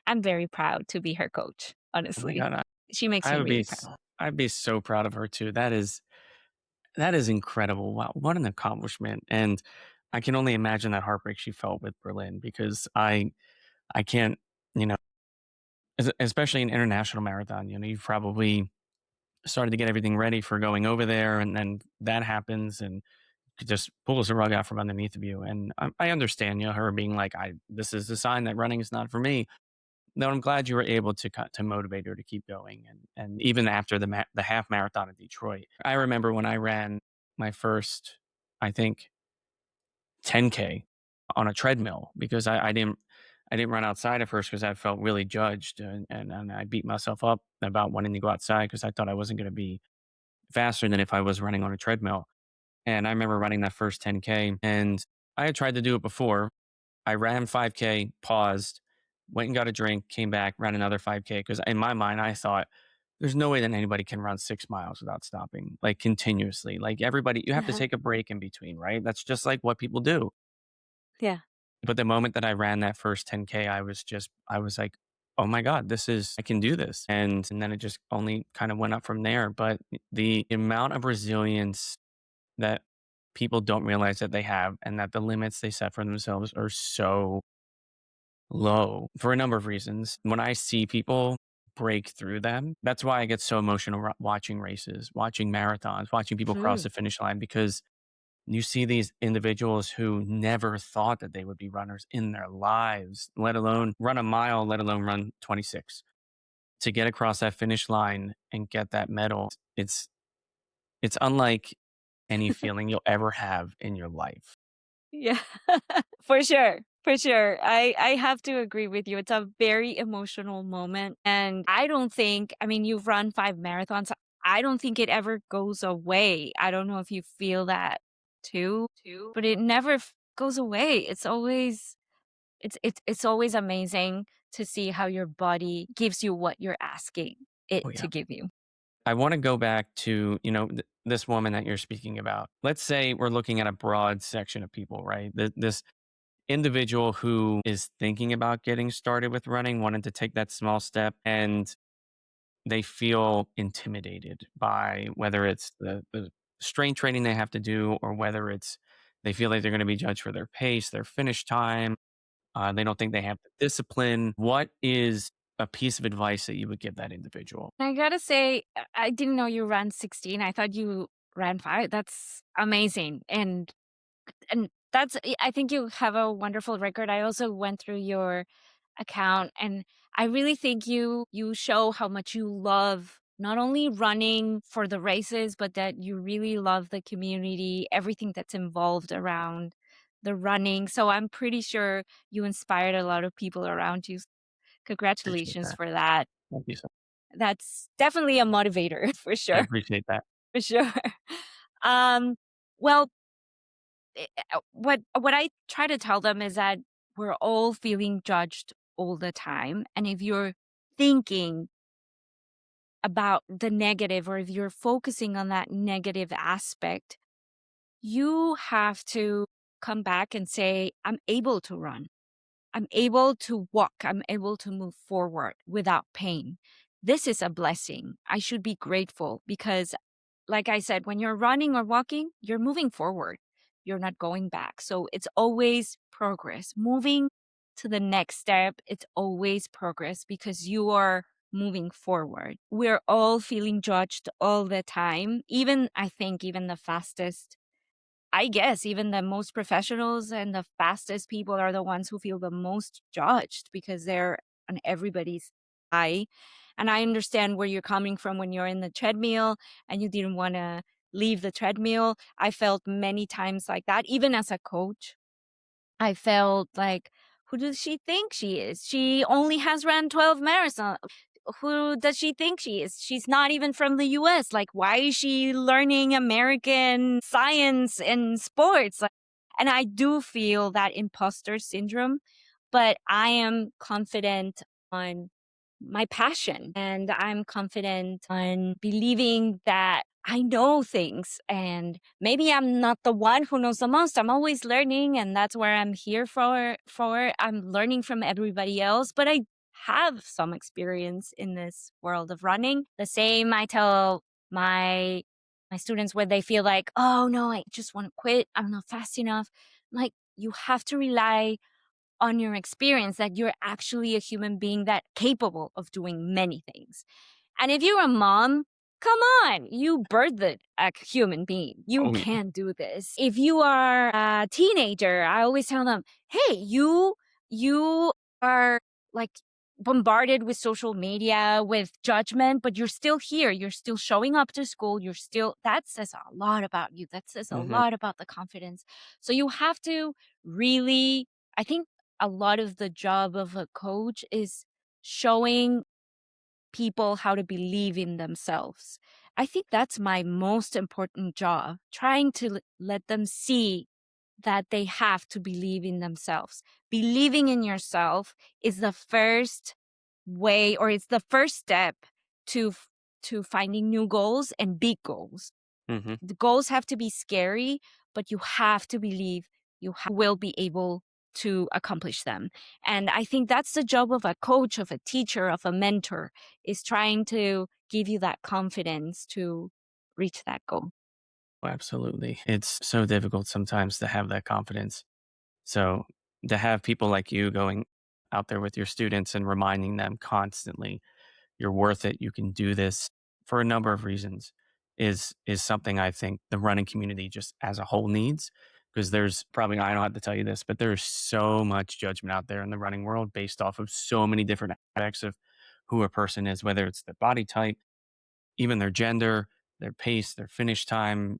I'm very proud to be her coach, Oh my honestly. God. She makes I me would really be, proud. I'd be so proud of her too. That is incredible. Wow. What an accomplishment. And I can only imagine that heartbreak she felt with Berlin, because I can't, you know, especially an international marathon, you've probably started to get everything ready for going over there, and then that happens and it just pulls the rug out from underneath of you. And I understand, her being like, this is a sign that running is not for me. No, I'm glad you were able to motivate her to keep going. And even after the half marathon in Detroit, I remember when I ran my first, I think, 10K on a treadmill, because I didn't run outside at first because I felt really judged, and I beat myself up about wanting to go outside because I thought I wasn't going to be faster than if I was running on a treadmill. And I remember running that first 10K, and I had tried to do it before. I ran 5K, paused, went and got a drink, came back, ran another 5K, because in my mind I thought there's no way that anybody can run 6 miles without stopping, like continuously. Like, everybody, you have to take a break in between, right? That's just like what people do. Yeah. But the moment that I ran that first 10K, I was like, oh my God, I can do this. And then it just only kind of went up from there. But the amount of resilience that people don't realize that they have, and that the limits they set for themselves are so low for a number of reasons. When I see people break through them, that's why I get so emotional watching races, watching marathons, watching people cross the finish line, because you see these individuals who never thought that they would be runners in their lives, let alone run a mile, let alone run 26. To get across that finish line and get that medal, it's unlike any feeling you'll ever have in your life. Yeah, for sure. For sure. I have to agree with you. It's a very emotional moment. And you've run 5 marathons. I don't think it ever goes away. I don't know if you feel that too, but it never goes away. It's always amazing to see how your body gives you what you're asking it to give you. I want to go back to, this woman that you're speaking about. Let's say we're looking at a broad section of people, right? This individual who is thinking about getting started with running, wanting to take that small step, and they feel intimidated by whether it's the strength training they have to do or whether it's they feel like they're going to be judged for their pace, their finish time. They don't think they have the discipline. What is a piece of advice that you would give that individual? I gotta say, I didn't know you ran 16. I thought you ran 5. That's amazing. And that's I think you have a wonderful record. I also went through your account, and I really think you show how much you love not only running for the races, but that you really love the community, everything that's involved around the running. So I'm pretty sure you inspired a lot of people around you. Appreciate Congratulations that. for that. Thank you so That's definitely a motivator for I sure. appreciate that. For sure. Um, well, what I try to tell them is that we're all feeling judged all the time, and if you're thinking about the negative, or if you're focusing on that negative aspect, you have to come back and say, I'm able to run. I'm able to walk. I'm able to move forward without pain. This is a blessing. I should be grateful because, like I said, when you're running or walking, you're moving forward. You're not going back. So it's always progress. Moving to the next step, it's always progress because you are moving forward. We're all feeling judged all the time. Even, I think, even the fastest, I guess even the most professionals and the fastest people are the ones who feel the most judged because they're on everybody's eye. And I understand where you're coming from when you're in the treadmill and you didn't want to leave the treadmill. I felt many times like that, even as a coach. I felt like, who does she think she is? She only has ran 12 marathons. Who does she think she is? She's not even from the US. Like, why is she learning American science and sports? And I do feel that imposter syndrome, but I am confident on my passion, and I'm confident on believing that I know things, and maybe I'm not the one who knows the most. I'm always learning, and that's where I'm here for. I'm learning from everybody else, but I have some experience in this world of running. The same I tell my students when they feel like, "Oh no, I just want to quit. I'm not fast enough." Like, you have to rely on your experience that you're actually a human being that capable of doing many things. And if you're a mom, come on, you birthed a human being. You Oh, yeah. can do this. If you are a teenager, I always tell them, hey, you are like bombarded with social media, with judgment, but you're still here. You're still showing up to school. You're still, that says a lot about you. That says a Mhm. lot about the confidence. So you have to really, I think a lot of the job of a coach is showing people how to believe in themselves. I think that's my most important job, trying to let them see that they have to believe in themselves. Believing in yourself is the first way, or it's the first step to to finding new goals and big goals. Mhm. The goals have to be scary, but you have to believe will be able to accomplish them. And I think that's the job of a coach, of a teacher, of a mentor, is trying to give you that confidence to reach that goal. Oh, absolutely. It's so difficult sometimes to have that confidence. So to have people like you going out there with your students and reminding them constantly, you're worth it, you can do this for a number of reasons is something I think the running community just as a whole needs. Because there's probably, I don't have to tell you this, but there's so much judgment out there in the running world based off of so many different aspects of who a person is, whether it's their body type, even their gender, their pace, their finish time,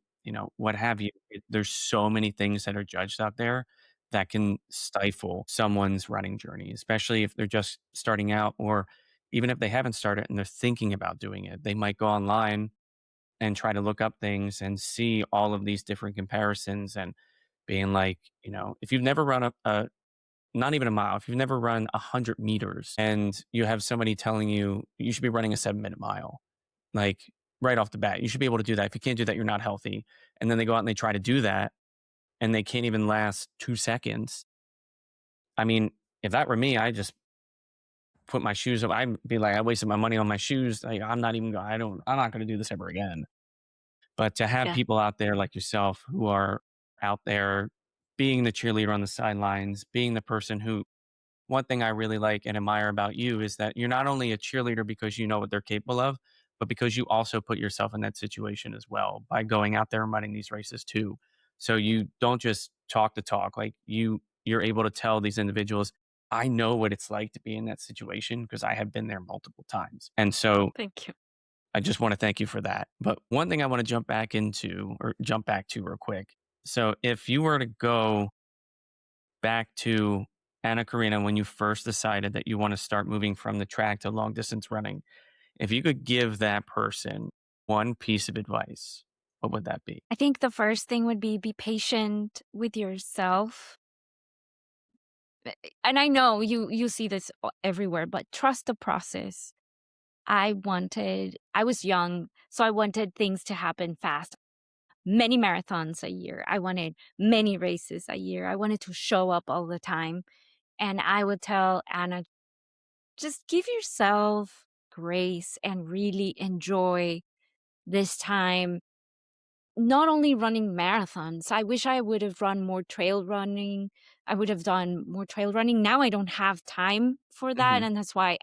what have you. There's so many things that are judged out there that can stifle someone's running journey, especially if they're just starting out, or even if they haven't started and they're thinking about doing it. They might go online and try to look up things and see all of these different comparisons and being like, if you've never run not even a mile, if you've never run 100 meters and you have somebody telling you you should be running a 7-minute mile, like right off the bat, you should be able to do that. If you can't do that, you're not healthy. And then they go out and they try to do that and they can't even last 2 seconds. I mean, if that were me, I just put my shoes up. I'd be like, I wasted my money on my shoes. Like, I'm not even, I'm not going to do this ever again. But to have Yeah. people out there like yourself who are out there being the cheerleader on the sidelines, being the person who, one thing I really like and admire about you is that you're not only a cheerleader because you know what they're capable of, but because you also put yourself in that situation as well by going out there and running these races too. So you don't just talk the talk, like you're able to tell these individuals, I know what it's like to be in that situation because I have been there multiple times. And so Thank you. I just want to thank you for that. But one thing I want to jump back to real quick. So if you were to go back to Anna Karina when you first decided that you want to start moving from the track to long distance running, if you could give that person one piece of advice, what would that be? I think the first thing would be patient with yourself. And I know you see this everywhere, but trust the process. I was young, so I wanted things to happen fast. Many marathons a year. I wanted many races a year. I wanted to show up all the time. And I would tell Anna, just give yourself grace and really enjoy this time. Not only running marathons, I wish I would have run more trail running. I would have done more trail running. Now I don't have time for that. Hmm. And that's why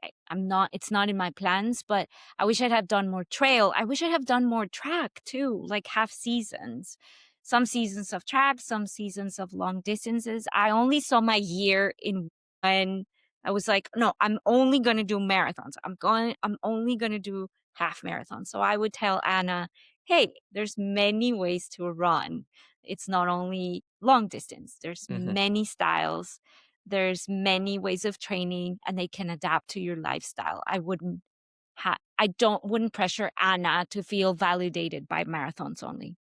it's not in my plans, but I wish I'd have done more trail. I wish I'd have done more track too, like half seasons. Some seasons of track, some seasons of long distances. I only saw my year in when I was like, no, I'm only going to do marathons. I'm only going to do half marathons. So I would tell Anna, hey, there's many ways to run. It's not only long distance. There's Hmm. many styles. There's many ways of training and they can adapt to your lifestyle. I wouldn't pressure Anna to feel validated by marathons only.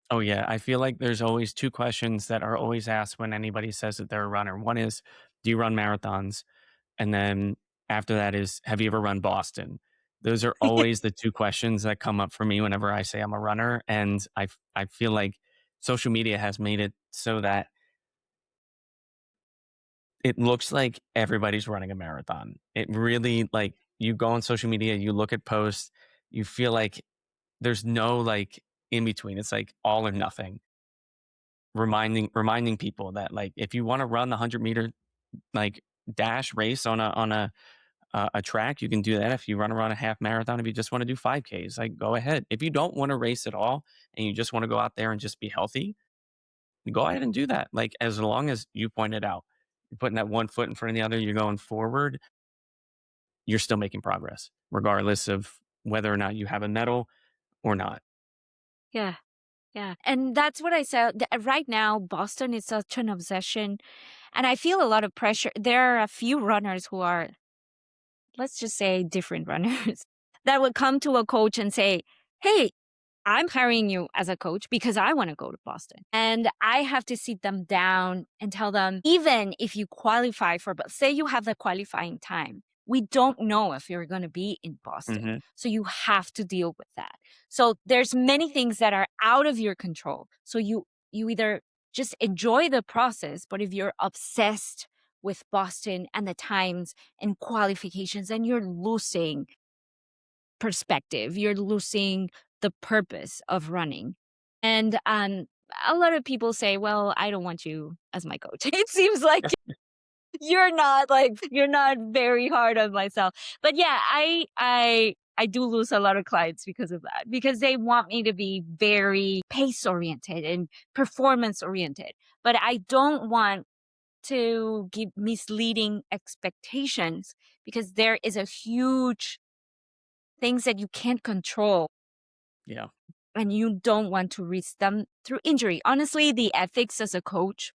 Oh, yeah. I feel like there's always two questions that are always asked when anybody says that they're a runner. One is, do you run marathons? And then after that is, have you ever run Boston? Those are always the two questions that come up for me whenever I say I'm a runner. And I feel like social media has made it so that it looks like everybody's running a marathon. It really, like, you go on social media, you look at posts, you feel like there's no like in between. It's like all or nothing. Reminding people that, like, if you want to run the 100-meter like dash race on a track, you can do that. If you run around a half marathon, if you just want to do 5Ks, like, go ahead. If you don't want to race at all and you just want to go out there and just be healthy, go ahead and do that. Like, as long as you pointed out, you're putting that one foot in front of the other, you're going forward, you're still making progress, regardless of whether or not you have a medal or not. Yeah. Yeah. And that's what I said. Right now, Boston is such an obsession. And I feel a lot of pressure. There are a few runners who are, let's just say, different runners that would come to a coach and say, hey, I'm hiring you as a coach because I want to go to Boston. And I have to sit them down and tell them, even if you qualify for, but say you have the qualifying time, we don't know if you're going to be in Boston. Mhm. So you have to deal with that. So there's many things that are out of your control. So you either just enjoy the process, but if you're obsessed with Boston and the times and qualifications, then you're losing perspective. You're losing the purpose of running. And a lot of people say, well, I don't want you as my coach. It seems like you're not very hard on myself. But yeah, I do lose a lot of clients because of that, because they want me to be very pace oriented and performance oriented. But I don't want to give misleading expectations, because there is a huge things that you can't control Yeah. and you don't want to risk them through injury. Honestly, the ethics as a coach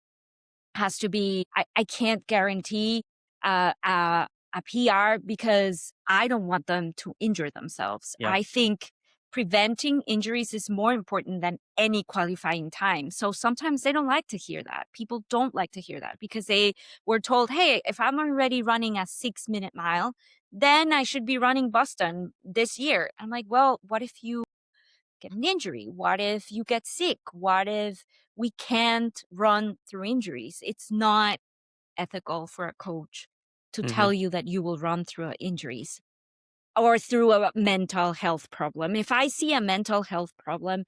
has to be, I can't guarantee a PR because I don't want them to injure themselves. Yeah. I think preventing injuries is more important than any qualifying time. So sometimes they don't like to hear that. People don't like to hear that because they were told, hey, if I'm already running a 6-minute mile, then I should be running Boston this year. I'm like, well, what if you get an injury? What if you get sick? What if we can't run through injuries? It's not ethical for a coach to Mm-hmm. tell you that you will run through injuries or through a mental health problem. If I see a mental health problem,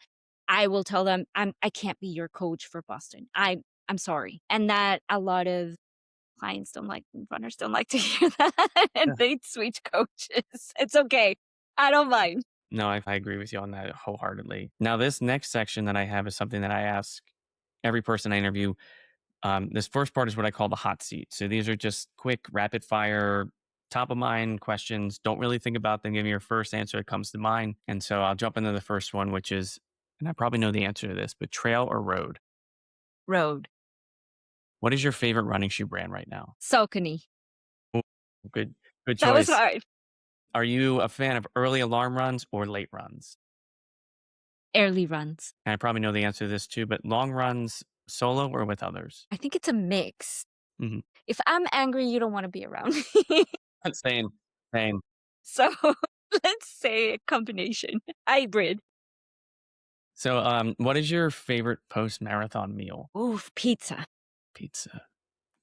I will tell them I can't be your coach for Boston. I'm sorry. And that a lot of clients runners don't like to hear that, and they switch coaches. It's okay. I don't mind. No, I agree with you on that wholeheartedly. Now, this next section that I have is something that I ask every person I interview. This first part is what I call the hot seat. So these are just quick, rapid fire, top of mind questions. Don't really think about them. Give me your first answer that comes to mind. And so I'll jump into the first one, which is, and I probably know the answer to this, but trail or road? Road. What is your favorite running shoe brand right now? Saucony. Ooh, good choice. That was hard. Are you a fan of early alarm runs or late runs? Early runs. And I probably know the answer to this too, but long runs solo or with others? I think it's a mix. Mhm. If I'm angry, you don't want to be around me. Same. So let's say a combination. Hybrid. So what is your favorite post-marathon meal? Ooh, pizza. Pizza.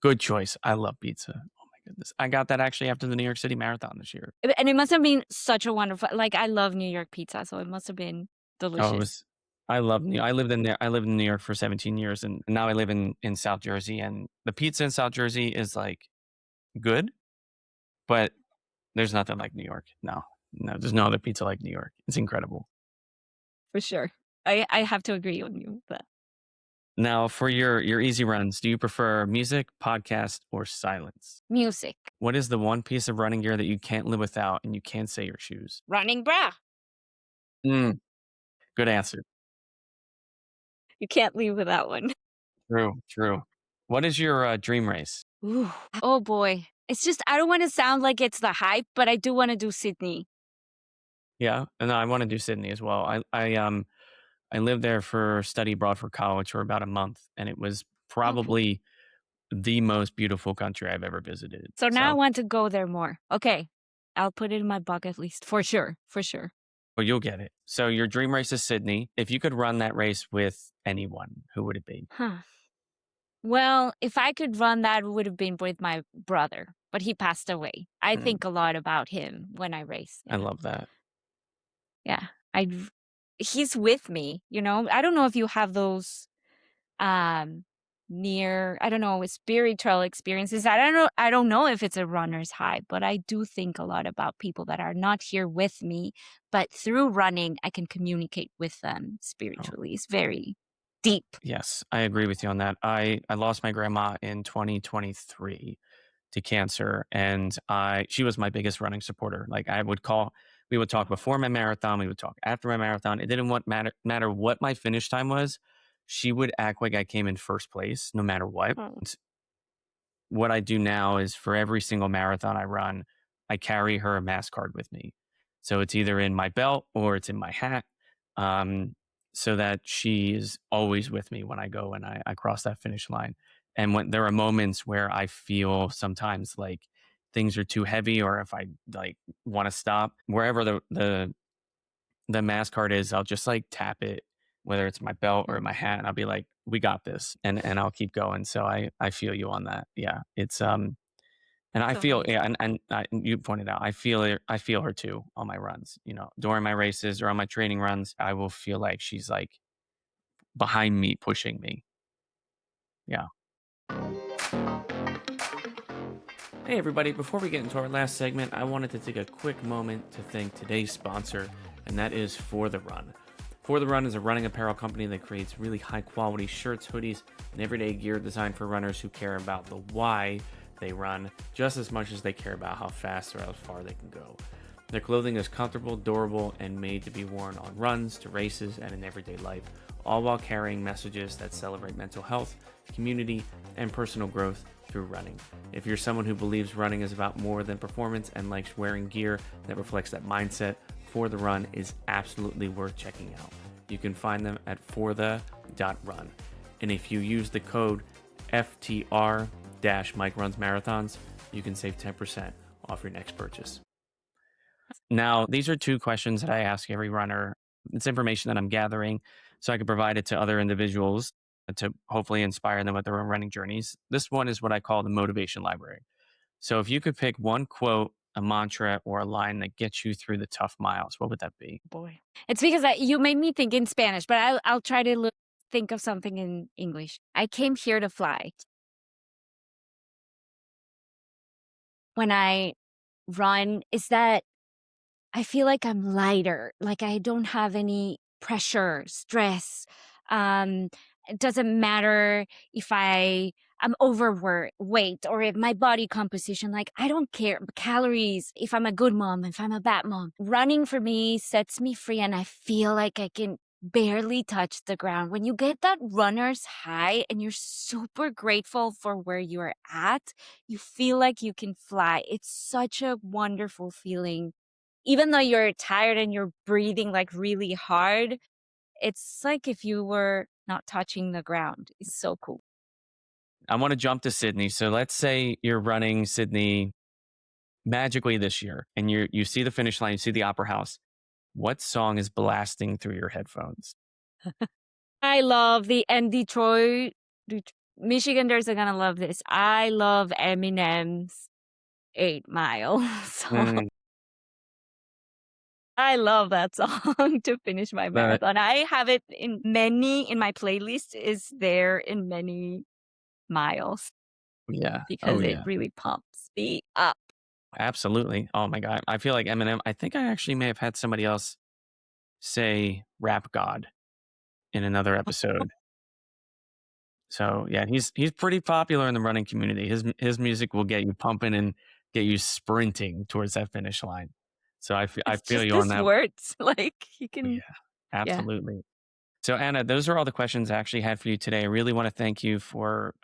Good choice. I love pizza. Oh my goodness. I got that actually after the New York City Marathon this year. And it must have been such a wonderful, I love New York pizza, so it must have been delicious. I love New I lived in there. I lived in New York for 17 years and now I live in South Jersey, and the pizza in South Jersey is like good, but there's nothing like New York. No, there's no other pizza like New York. It's incredible. For sure. I have to agree on you. But Now, for your easy runs, do you prefer music, podcast, or silence? music. What is the one piece of running gear that you can't live without and you can't say your shoes? Running bra. Good answer. You can't leave with that one. True. What is your dream race? Ooh. Oh boy. It's just, I don't want to sound like it's the hype, but I do want to do Sydney. Yeah, and I want to do Sydney as well. I lived there for study abroad for college for about a month, and it was probably the most beautiful country I've ever visited. So now I want to go there more. Okay. I'll put it in my bucket list for sure. Well, you'll get it. So your dream race is Sydney. If you could run that race with anyone, who would it be? Well, if I could run that, it would have been with my brother, but he passed away. I think a lot about him when I race. I love that. Yeah. He's with me, I don't know if you have those spiritual experiences. I don't know if it's a runner's high, but I do think a lot about people that are not here with me, but through running I can communicate with them spiritually. It's very deep. Yes, I agree with you on that. I lost my grandma in 2023 to cancer, and she was my biggest running supporter. Like we would talk before my marathon, we would talk after my marathon. It didn't matter what my finish time was. She would act like I came in first place no matter what. What I do now is for every single marathon I run, I carry her mass card with me. So it's either in my belt or it's in my hat, so that she is always with me when I go and I cross that finish line. And when there are moments where I feel sometimes like things are too heavy, or if I want to stop, wherever the mass card is, I'll just tap it, whether it's my belt or my hat, and I'll be like, we got this, and I'll keep going. So I feel you on that. Yeah, it's and I feel and you pointed out I feel her too on my runs. During my races or on my training runs, I will feel like she's behind me, pushing me. Yeah. Hey everybody, before we get into our last segment, I wanted to take a quick moment to thank today's sponsor, and that is For The Run. For The Run is a running apparel company that creates really high quality shirts, hoodies, and everyday gear designed for runners who care about the why they run just as much as they care about how fast or how far they can go. Their clothing is comfortable, durable, and made to be worn on runs, to races, and in everyday life, all while carrying messages that celebrate mental health, community, and personal growth through running. If you're someone who believes running is about more than performance and likes wearing gear that reflects that mindset, For The Run is absolutely worth checking out. You can find them at forthe.run. And if you use the code FTR-Mike Runs Marathons, you can save 10% off your next purchase. Now, these are two questions that I ask every runner. It's information that I'm gathering so I can provide it to other individuals. to hopefully inspire them with their own running journeys. This one is what I call the motivation library. So if you could pick one quote, a mantra, or a line that gets you through the tough miles, what would that be? Boy, it's because you made me think in Spanish, but I'll try to think of something in English. I came here to fly. When I run, is that I feel like I'm lighter, like I don't have any pressure, stress. It doesn't matter if I'm overweight or if my body composition, like I don't care calories, if I'm a good mom, if I'm a bad mom. Running for me sets me free and I feel like I can barely touch the ground. When you get that runner's high and you're super grateful for where you're at, you feel like you can fly. It's such a wonderful feeling. Even though you're tired and you're breathing like really hard, it's like if you were not touching the ground. It's so cool. I want to jump to Sydney. So let's say you're running Sydney magically this year and you see the finish line, you see the Opera House. What song is blasting through your headphones? I love Detroit, Michiganders are gonna love this. I love Eminem's 8 Mile. So I love that song to finish my marathon. I have it in my playlist is there in many miles. Yeah. Because it really pumps me up. Absolutely. Oh my God. I feel like Eminem, I think I actually may have had somebody else say Rap God in another episode. So yeah, he's pretty popular in the running community. His music will get you pumping and get you sprinting towards that finish line. So I feel you on that. Words like you can. Yeah, absolutely. Yeah. So Anna, those are all the questions I actually had for you today. I really want to thank you for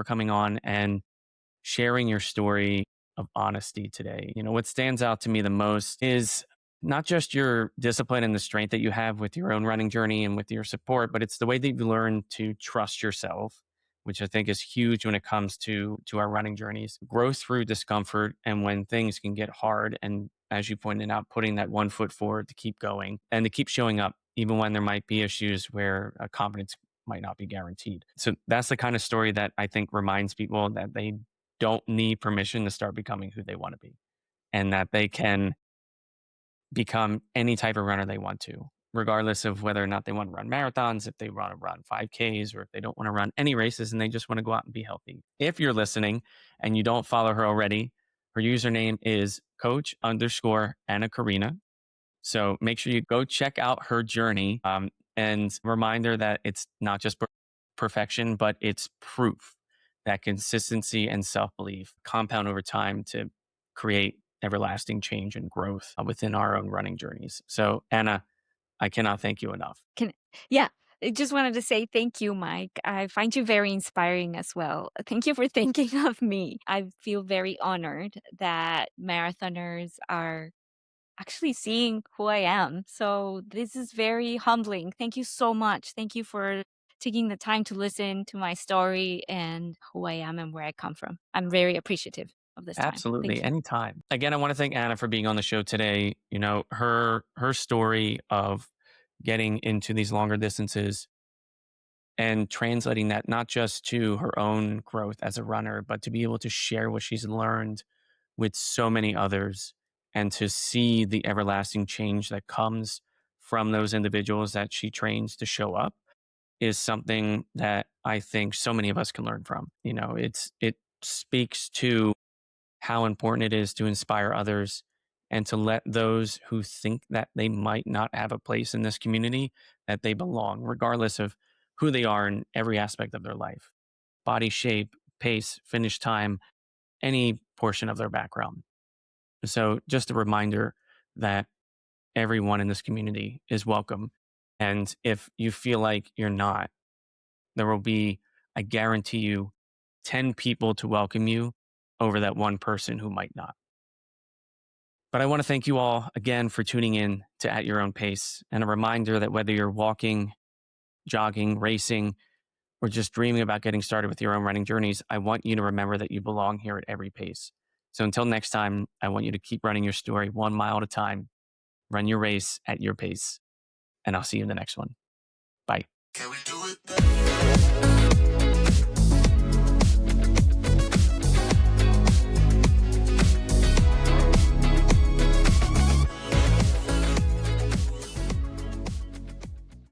coming on and sharing your story of honesty today. What stands out to me the most is not just your discipline and the strength that you have with your own running journey and with your support, but it's the way that you learn to trust yourself, which I think is huge when it comes to our running journeys. Growth through discomfort, and when things can get hard, and as you pointed out, putting that one foot forward to keep going and to keep showing up, even when there might be issues where confidence might not be guaranteed. So that's the kind of story that I think reminds people that they don't need permission to start becoming who they want to be, and that they can become any type of runner they want to, regardless of whether or not they want to run marathons, if they want to run 5Ks, or if they don't want to run any races and they just want to go out and be healthy. If you're listening and you don't follow her already, her username is coach_Anna Karina. So make sure you go check out her journey, and remind her that it's not just perfection, but it's proof that consistency and self-belief compound over time to create everlasting change and growth within our own running journeys. So Anna, I cannot thank you enough. I just wanted to say thank you, Mike. I find you very inspiring as well. Thank you for thinking of me. I feel very honored that marathoners are actually seeing who I am. So this is very humbling. Thank you so much. Thank you for taking the time to listen to my story and who I am and where I come from. I'm very appreciative of this time. Absolutely. Anytime. Again, I want to thank Anna for being on the show today. Her story of getting into these longer distances and translating that not just to her own growth as a runner, but to be able to share what she's learned with so many others, and to see the everlasting change that comes from those individuals that she trains to show up, is something that I think so many of us can learn from. It speaks to how important it is to inspire others and to let those who think that they might not have a place in this community, that they belong, regardless of who they are in every aspect of their life: body shape, pace, finish time, any portion of their background. So just a reminder that everyone in this community is welcome. And if you feel like you're not, there will be, I guarantee you, 10 people to welcome you over that one person who might not. But I want to thank you all again for tuning in to At Your Own Pace, and a reminder that whether you're walking, jogging, racing, or just dreaming about getting started with your own running journeys, I want you to remember that you belong here at every pace. So until next time, I want you to keep running your story 1 mile at a time. Run your race at your pace, and I'll see you in the next one. Bye.